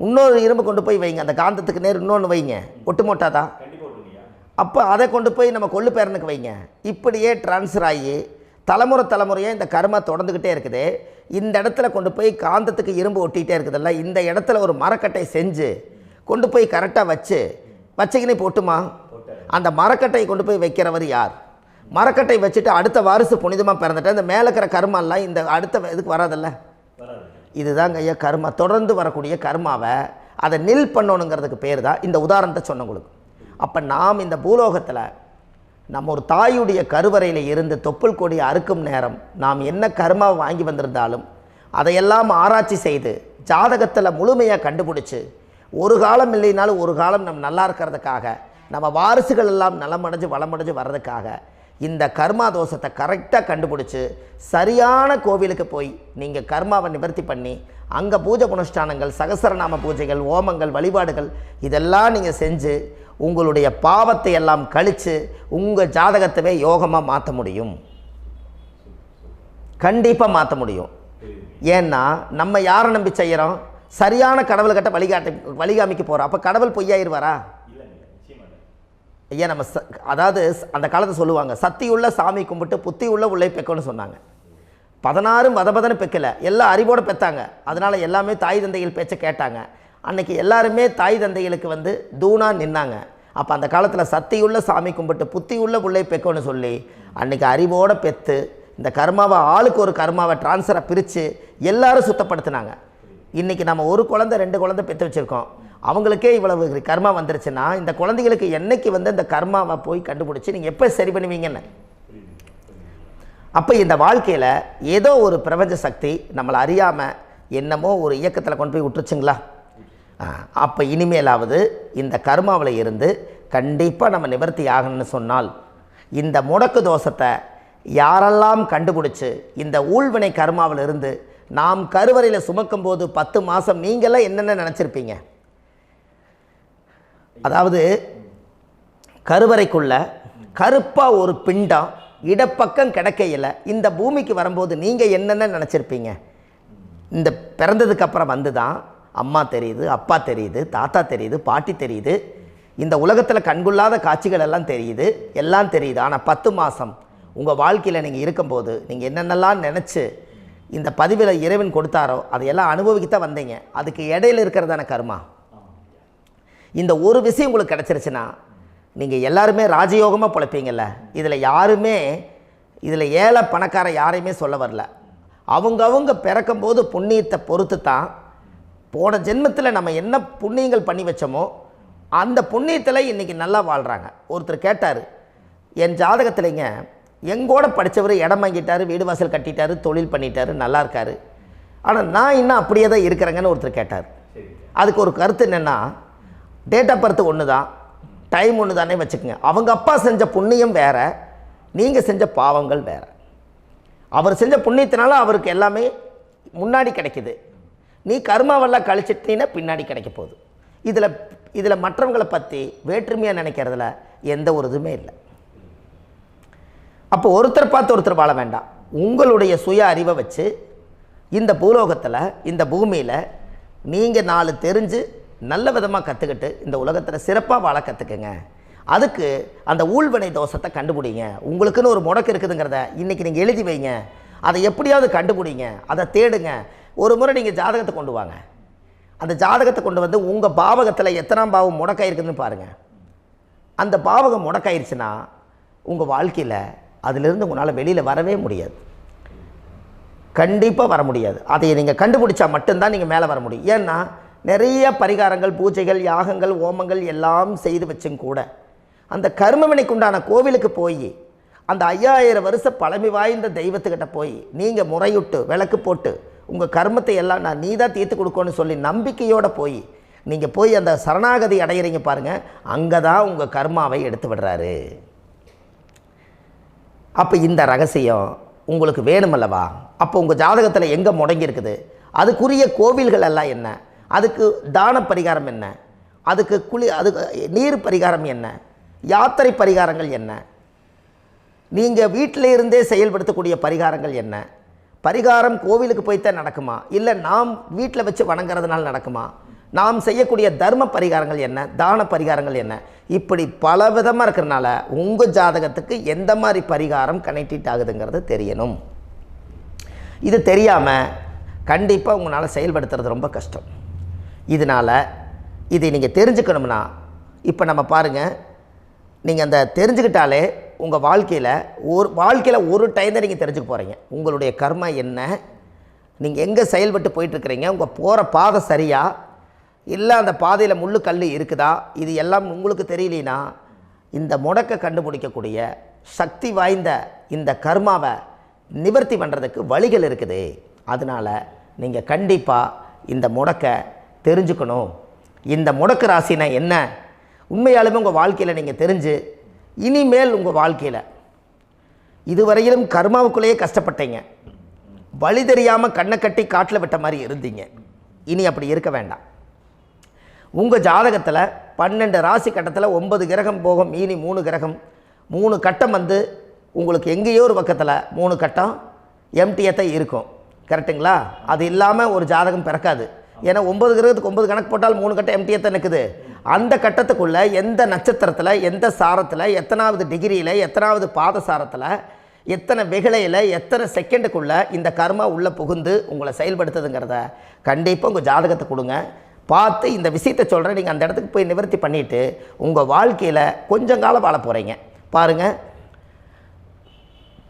இன்னொரு இரும்பை கொண்டு போய் வைங்க, அந்த காந்தத்துக்கு நேர் இன்னொன்று வைங்க, ஒட்டு மோட்டாதா? அப்போ அதை கொண்டு போய் நம்ம கொள்ளு பேரனுக்கு வைங்க. இப்படியே டிரான்ஸ்ஃபர் ஆகி தலைமுறையாக இந்த கர்மா தொடர்ந்துக்கிட்டே இருக்குது. இந்த இடத்துல கொண்டு போய் காந்தத்துக்கு இரும்பு ஒட்டிகிட்டே இருக்குதுல்ல, இந்த இடத்துல ஒரு மரக்கட்டை செஞ்சு கொண்டு போய் கரெக்டாக வச்சுக்கினே போட்டுமா? அந்த மரக்கட்டையை கொண்டு போய் வைக்கிறவர் யார்? மரக்கட்டை வச்சுட்டு அடுத்த வாரிசு புனிதமாக பிறந்துட்டு அந்த மேலே இருக்கிற கர்மாலாம் இந்த அடுத்த இதுக்கு வராதில்ல. இதுதாங்க ஐயா கர்மா. தொடர்ந்து வரக்கூடிய கர்மாவை அதை நில் பண்ணணுங்கிறதுக்கு பேர் தான் இந்த உதாரணத்தை சொன்னவங்களுக்கு. அப்போ நாம் இந்த பூலோகத்தில் நம்ம ஒரு தாயுடைய கருவறையில் இருந்து தொப்புள் கொடி அறுக்கும் நேரம் நாம் என்ன கர்மாவை வாங்கி வந்திருந்தாலும் அதையெல்லாம் ஆராய்ச்சி செய்து ஜாதகத்தில் முழுமையாக கண்டுபிடிச்சி ஒரு காலம் இல்லைனாலும் ஒரு காலம் நம்ம நல்லா இருக்கிறதுக்காக, நம்ம வாரிசுகள் எல்லாம் நலமடைஞ்சு வளமடைஞ்சு வர்றதுக்காக இந்த கர்மா தோஷத்தை கரெக்டாக கண்டுபிடிச்சி சரியான கோவிலுக்கு போய் நீங்கள் கர்மாவை நிவர்த்தி பண்ணி அங்கே பூஜை புனஸ்தானங்கள், சகசரநாம பூஜைகள், ஓமங்கள், வழிபாடுகள் இதெல்லாம் நீங்கள் செஞ்சு உங்களுடைய பாவத்தை எல்லாம் கழித்து உங்கள் ஜாதகத்தவே யோகமாக மாற்ற முடியும். கண்டிப்பாக மாற்ற முடியும். ஏன்னா நம்ம யாரை நம்பி செய்கிறோம்? சரியான கடவுள்கிட்ட வழிகாமிக்க போகிறோம். அப்போ கடவுள் பொய்யாயிருவாரா? ஐயா நம்ம அதாவது அந்த காலத்தை சொல்லுவாங்க, சத்தியுள்ள சாமி கும்பிட்டு புத்தி உள்ள உள்ளே பெக்கணும்னு சொன்னாங்க. 16 வதபதன்னு பெக்கலை, எல்லாம் அறிவோடு பெற்றாங்க. அதனால் எல்லாமே தாய் தந்தைகள் பேச்சை கேட்டாங்க. அன்றைக்கி எல்லாருமே தாய் தந்தைகளுக்கு தூணாக நின்னாங்க. அப்போ அந்த காலத்தில் சத்தியுள்ள சாமி கும்பிட்டு புத்தி உள்ள உள்ளே பெக்கணும்னு சொல்லி அன்றைக்கி அறிவோடு பெற்று இந்த கர்மாவை ஆளுக்கு ஒரு கர்மாவை டிரான்ஸ்ஃபரை பிரித்து எல்லாரும் சுத்தப்படுத்தினாங்க. இன்றைக்கி நம்ம ஒரு குழந்தை 2 குழந்தை பெற்று வச்சுருக்கோம். அவங்களுக்கே இவ்வளவு கர்மா வந்துருச்சுன்னா இந்த குழந்தைகளுக்கு என்னைக்கு இந்த கர்மாவை போய் கண்டுபிடிச்சி நீங்கள் எப்போ சரி பண்ணுவீங்கன்னு. அப்போ இந்த வாழ்க்கையில் ஏதோ ஒரு பிரபஞ்ச சக்தி நம்மளை அறியாமல் என்னமோ ஒரு இயக்கத்தில் கொண்டு போய் விட்டுருச்சுங்களா? அப்போ இனிமேலாவது இந்த கர்மாவில் இருந்து கண்டிப்பாக நம்ம நிவர்த்தி ஆகணும்னு சொன்னால் இந்த முடக்கு தோஷத்தை யாரெல்லாம் கண்டுபிடிச்சி இந்த ஊழ்வினை கர்மாவில் இருந்து நாம் கருவறையில் சுமக்கும் போது 10 மாதம் நீங்களாம் என்னென்ன நினச்சிருப்பீங்க? அதாவது கருவறைக்குள்ள கருப்பாக ஒரு பிண்டம் இடப்பக்கம் கிடக்கையில் இந்த பூமிக்கு வரும்போது நீங்கள் என்னென்ன நினச்சிருப்பீங்க? இந்த பிறந்ததுக்கு அப்புறம் வந்து தான் அம்மா தெரியுது, அப்பா தெரியுது, தாத்தா தெரியுது, பாட்டி தெரியுது, இந்த உலகத்தில் கண்கொள்ளாத காட்சிகள் எல்லாம் தெரியுது, எல்லாம் தெரியுது. ஆனால் 10 மாதம் உங்கள் வாழ்க்கையில் நீங்கள் இருக்கும்போது நீங்கள் என்னென்னலாம் நினச்சி இந்த பதிவில் இறைவன் கொடுத்தாரோ அதையெல்லாம் அனுபவிக்கத்தான் வந்தீங்க. அதுக்கு இடையில இருக்கிறதான கர்மா. இந்த ஒரு விஷயம் உங்களுக்கு கிடச்சிருச்சுன்னா நீங்கள் எல்லாருமே ராஜயோகமாக பிழைப்பீங்கள்ல. இதில் ஏழை பணக்கார யாரையுமே சொல்ல வரல. அவங்க பிறக்கும்போது புண்ணியத்தை பொறுத்து தான் போன ஜென்மத்தில் நம்ம என்ன புண்ணியங்கள் பண்ணி வச்சோமோ அந்த புண்ணியத்தில் இன்றைக்கி நல்லா வாழ்கிறாங்க. ஒருத்தர் கேட்டார், என் ஜாதகத்தில்ங்க எங்கூட படித்தவர் இடம் வாங்கிட்டார், வீடு வாசல் கட்டிட்டார், தொழில் பண்ணிட்டார், நல்லா இருக்கார், ஆனால் நான் இன்னும் அப்படியே தான் இருக்கிறேங்கன்னு ஒருத்தர் கேட்டார். அதுக்கு ஒரு கருத்து என்னென்னா, டேட் ஆஃப் பர்த் ஒன்று தான், டைம் ஒன்று தானே வச்சுக்கோங்க. அவங்க அப்பா செஞ்ச புண்ணியம் வேறு, நீங்கள் செஞ்ச பாவங்கள் வேறு. அவர் செஞ்ச புண்ணியத்தினால அவருக்கு எல்லாமே முன்னாடி கிடைக்கிது. நீ கர்மாவெல்லாம் கழிச்சிட்டீன்னா பின்னாடி கிடைக்க போகுது. இதில் மற்றவங்களை பற்றி வேற்றுமையாக நினைக்கிறதுல எந்த ஒரு இதுவுமே இல்லை. அப்போ ஒருத்தர் பார்த்து ஒருத்தர் வாழ வேண்டாம். உங்களுடைய சுய அறிவை வச்சு இந்த பூலோகத்தில் இந்த பூமியில் நீங்கள் 4 தெரிஞ்சு நல்ல விதமாக கற்றுக்கிட்டு இந்த உலகத்தில் சிறப்பாக வாழ கற்றுக்குங்க. அதுக்கு அந்த ஊழ்வினை தோஷத்தை கண்டுபிடிங்க. உங்களுக்குன்னு ஒரு முடக்கு இருக்குதுங்கிறத இன்றைக்கி நீங்கள் எழுதி வைங்க. அதை எப்படியாவது கண்டுபிடிங்க, அதை தேடுங்க. ஒரு முறை நீங்கள் ஜாதகத்தை கொண்டு வாங்க. அந்த ஜாதகத்தை கொண்டு வந்து உங்கள் பாவகத்தில் எத்தனாம் பாவம் முடக்காயிருக்குதுன்னு பாருங்கள். அந்த பாவகம் முடக்காயிருச்சுன்னா உங்கள் வாழ்க்கையில் அதிலிருந்து உங்களால் வெளியில் வரவே முடியாது, கண்டிப்பாக வர முடியாது. அதை நீங்கள் கண்டுபிடிச்சா மட்டும்தான் நீங்கள் மேலே வர முடியும். ஏன்னா நிறைய பரிகாரங்கள், பூஜைகள், யாகங்கள், ஓமங்கள் எல்லாம் செய்து வச்சும் கூட அந்த கர்மவினைக்கு உண்டான கோவிலுக்கு போய் அந்த 5000 வருஷ பழமை வாய்ந்த தெய்வத்துக்கிட்ட போய் நீங்கள் முறையிட்டு விளக்கு போட்டு உங்கள் கர்மத்தை எல்லாம் நான் நீ தான் தீர்த்து கொடுக்கணும்னு சொல்லி நம்பிக்கையோடு நீங்கள் போய் அந்த சரணாகதி அடையிறீங்க பாருங்கள், அங்கே தான் உங்கள் கர்மாவை எடுத்து விடுறாரு. அப்போ இந்த ரகசியம் உங்களுக்கு வேணுமல்லவா? அப்போ உங்கள் ஜாதகத்தில் எங்கே முடங்கி அதுக்குரிய கோவில்கள் எல்லாம் என்ன, அதுக்கு தான பரிகாரம் என்ன, அதுக்கு நீர் பரிகாரம் என்ன, யாத்திரை பரிகாரங்கள் என்ன, நீங்கள் வீட்டில் இருந்தே செயல்படுத்தக்கூடிய பரிகாரங்கள் என்ன, பரிகாரம் கோவிலுக்கு போய்த்தான் நடக்குமா, இல்லை நாம் வீட்டில் வச்சு வணங்குறதுனால நடக்குமா, நாம் செய்யக்கூடிய தர்ம பரிகாரங்கள் என்ன, தான பரிகாரங்கள் என்ன, இப்படி பல விதமாக இருக்கிறனால உங்கள் ஜாதகத்துக்கு எந்த மாதிரி பரிகாரம் கனெக்ட் ஆகுதுங்கிறது தெரியணும். இது தெரியாமல் கண்டிப்பாக உங்களால் செயல்படுத்துறது ரொம்ப கஷ்டம். இதனால் இதை நீங்கள் தெரிஞ்சுக்கணும்னா இப்போ நம்ம பாருங்கள், நீங்கள் அந்த தெரிஞ்சுக்கிட்டாலே உங்கள் வாழ்க்கையில் ஒரு டைம் தான் நீங்கள் தெரிஞ்சுக்க போகிறீங்க. உங்களுடைய கர்மா என்ன, நீங்கள் எங்கே செயல்பட்டு போயிட்டுருக்கிறீங்க, உங்கள் போகிற பாதை சரியா இல்லை அந்த பாதையில் முள்ளு கல் இருக்குதா, இது எல்லாம் உங்களுக்கு தெரியலனா இந்த முடக்கை கண்டுபிடிக்கக்கூடிய சக்தி வாய்ந்த இந்த கர்மாவை நிவர்த்தி பண்ணுறதுக்கு வழிகள் இருக்குது. அதனால் நீங்கள் கண்டிப்பாக இந்த முடக்கை தெரிஞ்சுக்கணும். இந்த முடக்கு ராசினா என்ன உண்மையாலுமே உங்கள் வாழ்க்கையில் நீங்கள் தெரிஞ்சு இனிமேல் உங்கள் வாழ்க்கையில் இதுவரையிலும் கர்மாவுக்குள்ளேயே கஷ்டப்பட்டீங்க, வழி தெரியாமல் கண்ணை கட்டி காட்டில் விட்ட மாதிரி இருந்தீங்க. இனி அப்படி இருக்க வேண்டாம். உங்கள் ஜாதகத்தில் 12 ராசி கட்டத்தில் 9 கிரகம் போகும், மீனி 3 கிரகம், 3 கட்டம் வந்து உங்களுக்கு எங்கேயோ ஒரு பக்கத்தில் 3 கட்டம் எம்டியாக தான் இருக்கும். கரெக்டுங்களா? அது இல்லாமல் ஒரு ஜாதகம் பிறக்காது. ஏன்னா 9 கிரகத்துக்கு 9 கணக்கு போட்டால் 3 கட்டம் எம்டியாக தான் நிற்குது. அந்த கட்டத்துக்குள்ளே எந்த நட்சத்திரத்தில், எந்த சாரத்தில், எத்தனாவது டிகிரியில், எத்தனாவது பாதசாரத்தில், எத்தனை வெகுளையில், எத்தனை செகண்டுக்குள்ளே இந்த கர்மா உள்ளே புகுந்து உங்களை செயல்படுத்துதுங்கிறத கண்டிப்பாக உங்கள் ஜாதகத்தை கொடுங்க. பார்த்து இந்த விஷயத்தை சொல்கிறேன், நீங்கள் அந்த இடத்துக்கு போய் நிவர்த்தி பண்ணிவிட்டு உங்கள் வாழ்க்கையில் கொஞ்சம் காலம் வாழ போகிறீங்க. பாருங்கள்,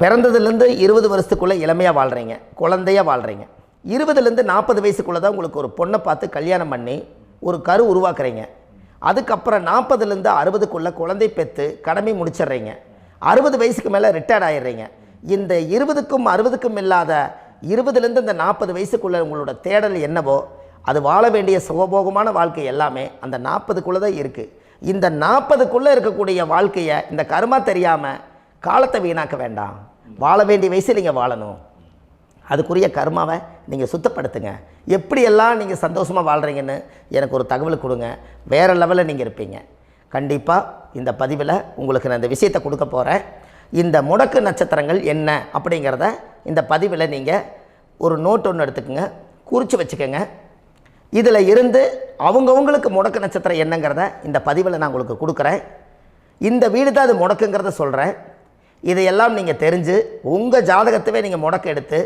பிறந்ததுலேருந்து 20 வருஷத்துக்குள்ளே இளமையாக வாழ்கிறீங்க, குழந்தையாக வாழ்கிறீங்க. 20லேருந்து 40 வயசுக்குள்ளே தான் உங்களுக்கு ஒரு பொண்ணை பார்த்து கல்யாணம் பண்ணி ஒரு கரு உருவாக்குறீங்க. அதுக்கப்புறம் 40லேருந்து 60க்குள்ளே குழந்தை பெற்று கடமை முடிச்சிடுறீங்க. 60 வயசுக்கு மேலே ரிட்டையர்ட் ஆகிடுறீங்க. இந்த 20க்கும் 60க்கும் இல்லாத 20லேருந்து இந்த 40 வயசுக்குள்ளே உங்களோட தேடல் என்னவோ அது வாழ வேண்டிய சுகபோகமான வாழ்க்கை எல்லாமே அந்த 40க்குள்ளே தான் இருக்குது. இந்த 40க்குள்ளே இருக்கக்கூடிய வாழ்க்கையை இந்த கர்மா தெரியாமல் காலத்தை வீணாக்க வேண்டாம். வாழ வேண்டிய வயசில் நீங்கள் வாழணும். அதுக்குரிய கர்மாவை நீங்கள் சுத்தப்படுத்துங்க. எப்படியெல்லாம் நீங்கள் சந்தோஷமாக வாழ்கிறீங்கன்னு எனக்கு ஒரு தகவல் கொடுங்க. வேறு லெவலில் நீங்கள் இருப்பீங்க. கண்டிப்பாக இந்த பதிவில் உங்களுக்கு நான் இந்த விஷயத்தை கொடுக்க போகிறேன். இந்த முடக்கு நட்சத்திரங்கள் என்ன அப்படிங்கிறத இந்த பதிவில் நீங்கள் ஒரு நோட் ஒன்று எடுத்துக்கோங்க, குறித்து வச்சுக்கோங்க. இதில் இருந்து அவங்கவுங்களுக்கு முடக்கு நட்சத்திரம் என்னங்கிறத இந்த பதிவில் நான் உங்களுக்கு கொடுக்குறேன். இந்த வீடு தான் அது முடக்குங்கிறத சொல்கிறேன். இதையெல்லாம் நீங்கள் தெரிஞ்சு உங்கள் ஜாதகத்தவே நீங்கள் முடக்கு எடுத்து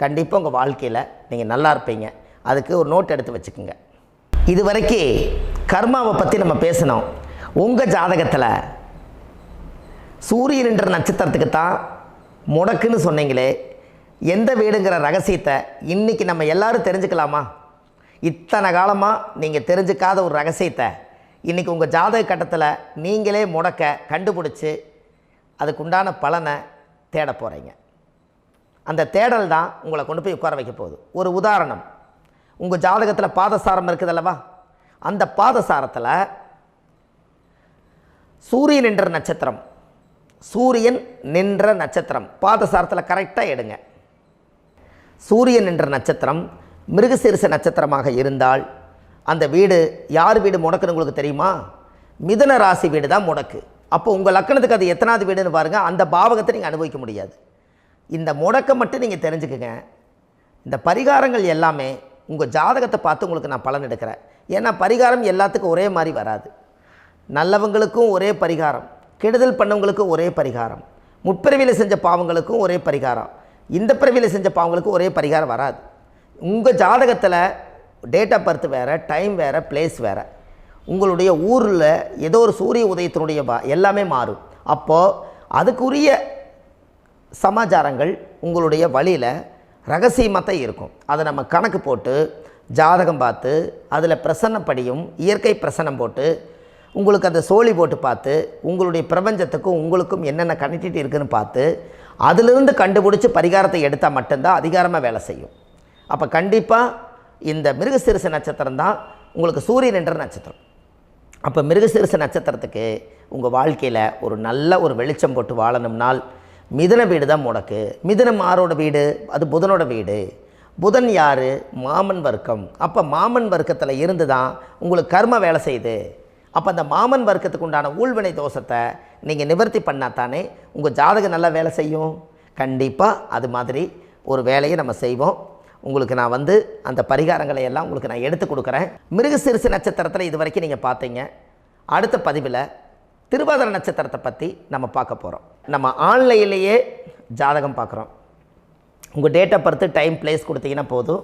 கண்டிப்பாக உங்கள் வாழ்க்கையில் நீங்கள் நல்லா இருப்பீங்க. அதுக்கு ஒரு நோட் எடுத்து வச்சுக்கோங்க. இது வரைக்கும் கர்மாவை பற்றி நம்ம பேசினோம். உங்கள் ஜாதகத்தில் சூரியன் என்ற நட்சத்திரத்துக்கு தான் முடக்குன்னு சொன்னீங்களே, எந்த வீடுங்கிற ரகசியத்தை இன்றைக்கி நம்ம எல்லோரும் தெரிஞ்சுக்கலாமா? இத்தனை காலமாக நீங்கள் தெரிஞ்சுக்காத ஒரு ரகசியத்தை இன்றைக்கி உங்கள் ஜாதக கட்டத்தில் நீங்களே முடக்க கண்டுபிடிச்சி அதுக்குண்டான பலனை தேட போகிறீங்க. அந்த தேடல் தான் உங்களை கொண்டு போய் உட்கார வைக்க போகுது. ஒரு உதாரணம், உங்கள் ஜாதகத்தில் பாதசாரம் இருக்குது அல்லவா? அந்த பாதசாரத்தில் சூரியன் என்ற நட்சத்திரம், சூரியன் நின்ற நட்சத்திரம் பாதசாரத்தில் கரெக்டாக எடுங்க. சூரியன் என்ற நட்சத்திரம் மிருகசீரிஷ நட்சத்திரமாக இருந்தால் அந்த வீடு யார் வீடு முடக்குன்னு உங்களுக்கு தெரியுமா? மிதுன ராசி வீடு தான் முடக்கு. அப்போ உங்கள் லக்கணத்துக்கு அது எத்தனாவது வீடுன்னு பாருங்கள். அந்த பாவகத்தை நீங்கள் அனுபவிக்க முடியாது. இந்த முடக்கை மட்டும் நீங்கள் தெரிஞ்சுக்குங்க. இந்த பரிகாரங்கள் எல்லாமே உங்கள் ஜாதகத்தை பார்த்து உங்களுக்கு நான் பலன் எடுக்கிறேன். ஏன்னா பரிகாரம் எல்லாத்துக்கும் ஒரே மாதிரி வராது. நல்லவங்களுக்கும் ஒரே பரிகாரம், கெடுதல் பண்ணவங்களுக்கும் ஒரே பரிகாரம், முற்பிறவியில் செஞ்ச பாவங்களுக்கும் ஒரே பரிகாரம், இந்த பிறவியில் செஞ்ச பாவங்களுக்கும் ஒரே பரிகாரம் வராது. உங்கள் ஜாதகத்தில் டேட் ஆஃப் பர்த் வேறு, டைம் வேறு, பிளேஸ் வேறு, உங்களுடைய ஊரில் ஏதோ ஒரு சூரிய உதயத்தினுடைய எல்லாமே மாறும். அப்போது அதுக்குரிய சமாச்சாரங்கள் உங்களுடைய வழியில் ரகசியமாக தான் இருக்கும். அதை நம்ம கணக்கு போட்டு ஜாதகம் பார்த்து அதில் பிரசன்னப்படியும் இயற்கை பிரசன்னம் போட்டு உங்களுக்கு அந்த சோழி போட்டு பார்த்து உங்களுடைய பிரபஞ்சத்துக்கும் உங்களுக்கும் என்னென்ன கனெக்டிவிட்டி இருக்குதுன்னு பார்த்து அதிலிருந்து கண்டுபிடிச்சி பரிகாரத்தை எடுத்தால் மட்டும்தான் அதிகாரமாக வேலை செய்யும். அப்போ கண்டிப்பாக இந்த மிருகசீரிஷ நட்சத்திரம் தான் உங்களுக்கு சூரியன் என்ற நட்சத்திரம். அப்போ மிருகசீரிஷ நட்சத்திரத்துக்கு உங்கள் வாழ்க்கையில் ஒரு நல்ல ஒரு வெளிச்சம் போட்டு வாழணும்னால் மிதுன வீடு தான் முடக்கு. மிதுனம் ஆரோட வீடு? அது புதனோட வீடு. புதன் யார்? மாமன் வர்க்கம். அப்போ மாமன் வர்க்கத்தில் இருந்து தான் உங்களுக்கு கர்ம வேலை செய்யுது. அப்போ அந்த மாமன் வர்க்கத்துக்கு உண்டான ஊழ்வினை தோஷத்தை நீங்கள் நிவர்த்தி பண்ணால் தானே உங்கள் ஜாதகம் நல்லா வேலை செய்யும். கண்டிப்பாக அது மாதிரி ஒரு வேலையை நம்ம செய்வோம். உங்களுக்கு நான் அந்த பரிகாரங்களை எல்லாம் உங்களுக்கு நான் எடுத்து கொடுக்குறேன். மிருகசீரிஷ நட்சத்திரத்தில் இது வரைக்கும் நீங்கள் பார்த்தீங்க. அடுத்த பதிவில் திருவாதிரை நட்சத்திரத்தை பற்றி நம்ம பார்க்க போகிறோம். நம்ம ஆன்லைன்லேயே ஜாதகம் பார்க்குறோம். உங்கள் date of birth, time, place கொடுத்தீங்கன்னா போதும்.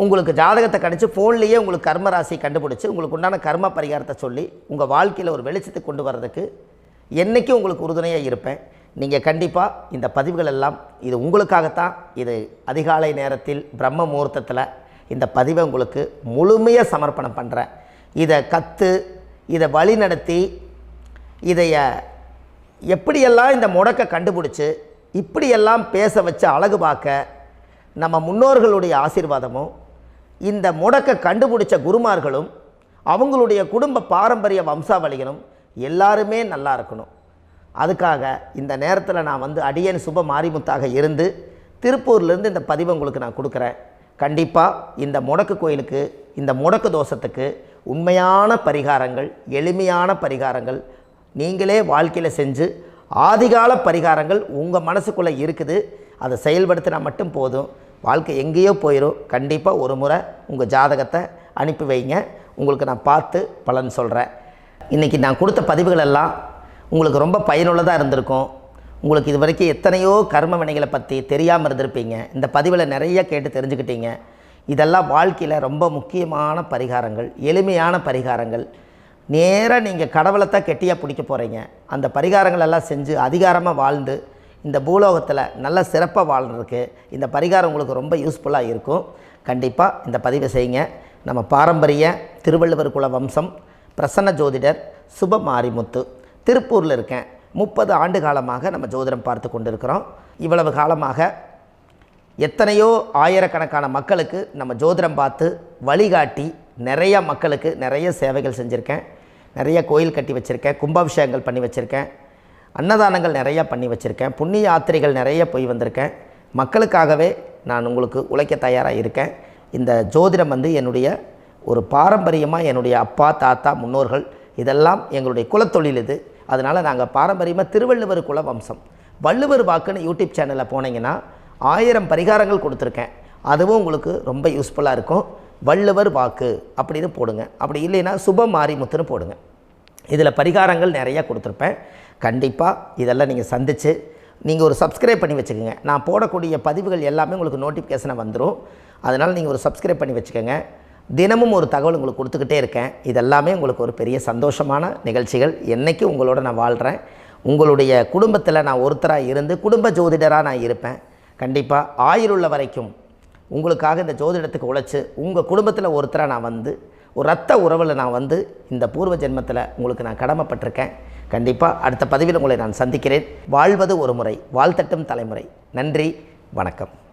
உங்களுக்கு ஜாதகத்தை கணிச்சு ஃபோன்லேயே உங்களுக்கு கர்ம ராசி கண்டுபிடிச்சி உங்களுக்கு உண்டான கர்ம பரிகாரத்தை சொல்லி உங்கள் வாழ்க்கையில் ஒரு வெளிச்சத்தை கொண்டு வர்றதுக்கு என்றைக்கும் உங்களுக்கு உறுதுணையாக இருப்பேன். நீங்கள் கண்டிப்பாக இந்த பதிவுகள் எல்லாம் இது உங்களுக்காகத்தான். இது அதிகாலை நேரத்தில் பிரம்ம முகூர்த்தத்தில் இந்த பதிவை உங்களுக்கு முழுமையாக சமர்ப்பணம் பண்ணுறேன். இதை இதை வழி நடத்தி இதைய எப்படியெல்லாம் இந்த முடக்கை கண்டுபிடிச்சி இப்படியெல்லாம் பேச வச்சு அழகு பார்க்க நம்ம முன்னோர்களுடைய ஆசீர்வாதமும் இந்த முடக்கை கண்டுபிடிச்ச குருமார்களும் அவங்களுடைய குடும்ப பாரம்பரிய வம்சாவளிகளும் எல்லாருமே நல்லா இருக்கணும். அதுக்காக இந்த நேரத்தில் நான் அடியேன் சுப மாரிமுத்தாக இருந்து திருப்பூர்லேருந்து இந்த பதிவை உங்களுக்கு நான் கொடுக்குறேன். கண்டிப்பாக இந்த முடக்கு கோயிலுக்கு, இந்த முடக்கு தோஷத்துக்கு உண்மையான பரிகாரங்கள், எளிமையான பரிகாரங்கள் நீங்களே வாழ்க்கையில் செஞ்சு ஆதிகால பரிகாரங்கள் உங்கள் மனசுக்குள்ளே இருக்குது. அதை செயல்படுத்தினா மட்டும் போதும். வாழ்க்கை எங்கேயோ போயிடும். கண்டிப்பாக ஒரு முறை உங்கள் ஜாதகத்தை அனுப்பி வைங்க. உங்களுக்கு நான் பார்த்து பலன் சொல்கிறேன். இன்றைக்கி நான் கொடுத்த பதிவுகள் எல்லாம் உங்களுக்கு ரொம்ப பயனுள்ளதாக இருந்திருக்கும். உங்களுக்கு இது வரைக்கும் எத்தனையோ கர்ம வினைகளை பற்றி தெரியாமல் இருந்திருப்பீங்க. இந்த பதிவில் நிறைய கேட்டு தெரிஞ்சுக்கிட்டீங்க. இதெல்லாம் வாழ்க்கையில் ரொம்ப முக்கியமான பரிகாரங்கள், எளிமையான பரிகாரங்கள். நேராக நீங்கள் கடவுளைத்தான் கெட்டியாக பிடிக்க போகிறீங்க. அந்த பரிகாரங்கள் எல்லாம் செஞ்சு அதிகாரமாக வாழ்ந்து இந்த பூலோகத்தில் நல்ல சிறப்பாக வாழ்கிறதுக்கு இந்த பரிகாரம் உங்களுக்கு ரொம்ப யூஸ்ஃபுல்லாக இருக்கும். கண்டிப்பாக இந்த பதிவை செய்யுங்க. நம்ம பாரம்பரிய திருவள்ளுவர் குல வம்சம் பிரசன்ன ஜோதிடர் சுப மாரிமுத்து, திருப்பூரில் இருக்கேன். 30 ஆண்டு காலமாக நம்ம ஜோதிடம் பார்த்து கொண்டிருக்கிறோம். இவ்வளவு காலமாக எத்தனையோ ஆயிரக்கணக்கான மக்களுக்கு நம்ம ஜோதிடம் பார்த்து வழிகாட்டி நிறைய மக்களுக்கு நிறைய சேவைகள் செஞ்சுருக்கேன். நிறைய கோயில் கட்டி வச்சுருக்கேன், கும்பாபிஷேகங்கள் பண்ணி வச்சுருக்கேன், அன்னதானங்கள் நிறையா பண்ணி வச்சுருக்கேன், புண்ணிய யாத்திரைகள் நிறைய போய் வந்திருக்கேன். மக்களுக்காகவே நான் உங்களுக்கு உழைக்க தயாராக இருக்கேன். இந்த ஜோதிடம் வந்து என்னுடைய ஒரு பாரம்பரியமாக, என்னுடைய அப்பா தாத்தா முன்னோர்கள் இதெல்லாம் எங்களுடைய குலத்தொழில் இது. அதனால் நாங்கள் பாரம்பரியமாக திருவள்ளுவர் குல வம்சம். வள்ளுவர் வாக்குன்னு யூடியூப் சேனலில் போனீங்கன்னா 1000 பரிகாரங்கள் கொடுத்துருக்கேன். அதுவும் உங்களுக்கு ரொம்ப யூஸ்ஃபுல்லாக இருக்கும். வள்ளுவர் வாக்கு அப்படின்னு போடுங்க. அப்படி இல்லைன்னா சுப மாரிமுத்துன்னு போடுங்க. இதில் பரிகாரங்கள் நிறையா கொடுத்துருப்பேன். கண்டிப்பாக இதெல்லாம் நீங்கள் சந்தித்து நீங்கள் ஒரு சப்ஸ்கிரைப் பண்ணி வச்சுக்கோங்க. நான் போடக்கூடிய பதிவுகள் எல்லாமே உங்களுக்கு நோட்டிஃபிகேஷனை வந்துடும். அதனால் நீங்கள் ஒரு சப்ஸ்கிரைப் பண்ணி வச்சுக்கோங்க. தினமும் ஒரு தகவல் உங்களுக்கு கொடுத்துக்கிட்டே இருக்கேன். இதெல்லாமே உங்களுக்கு ஒரு பெரிய சந்தோஷமான நிகழ்ச்சிகள். என்றைக்கும் உங்களோட நான் வாழ்கிறேன். உங்களுடைய குடும்பத்தில் நான் ஒருத்தராக இருந்து குடும்ப ஜோதிடராக நான் இருப்பேன். கண்டிப்பாக ஆயுளுள்ள வரைக்கும் உங்களுக்காக இந்த ஜோதிடத்துக்கு உழைச்சி உங்கள் குடும்பத்தில் ஒருத்தராக நான் வந்து ஒரு ரத்த உறவில் நான் வந்து இந்த பூர்வ ஜென்மத்தில் உங்களுக்கு நான் கடமைப்பட்டிருக்கேன். கண்டிப்பாக அடுத்த பதிவில் உங்களை நான் சந்திக்கிறேன். வாழ்வது ஒரு முறை, வாழ்த்தட்டும் தலைமுறை. நன்றி, வணக்கம்.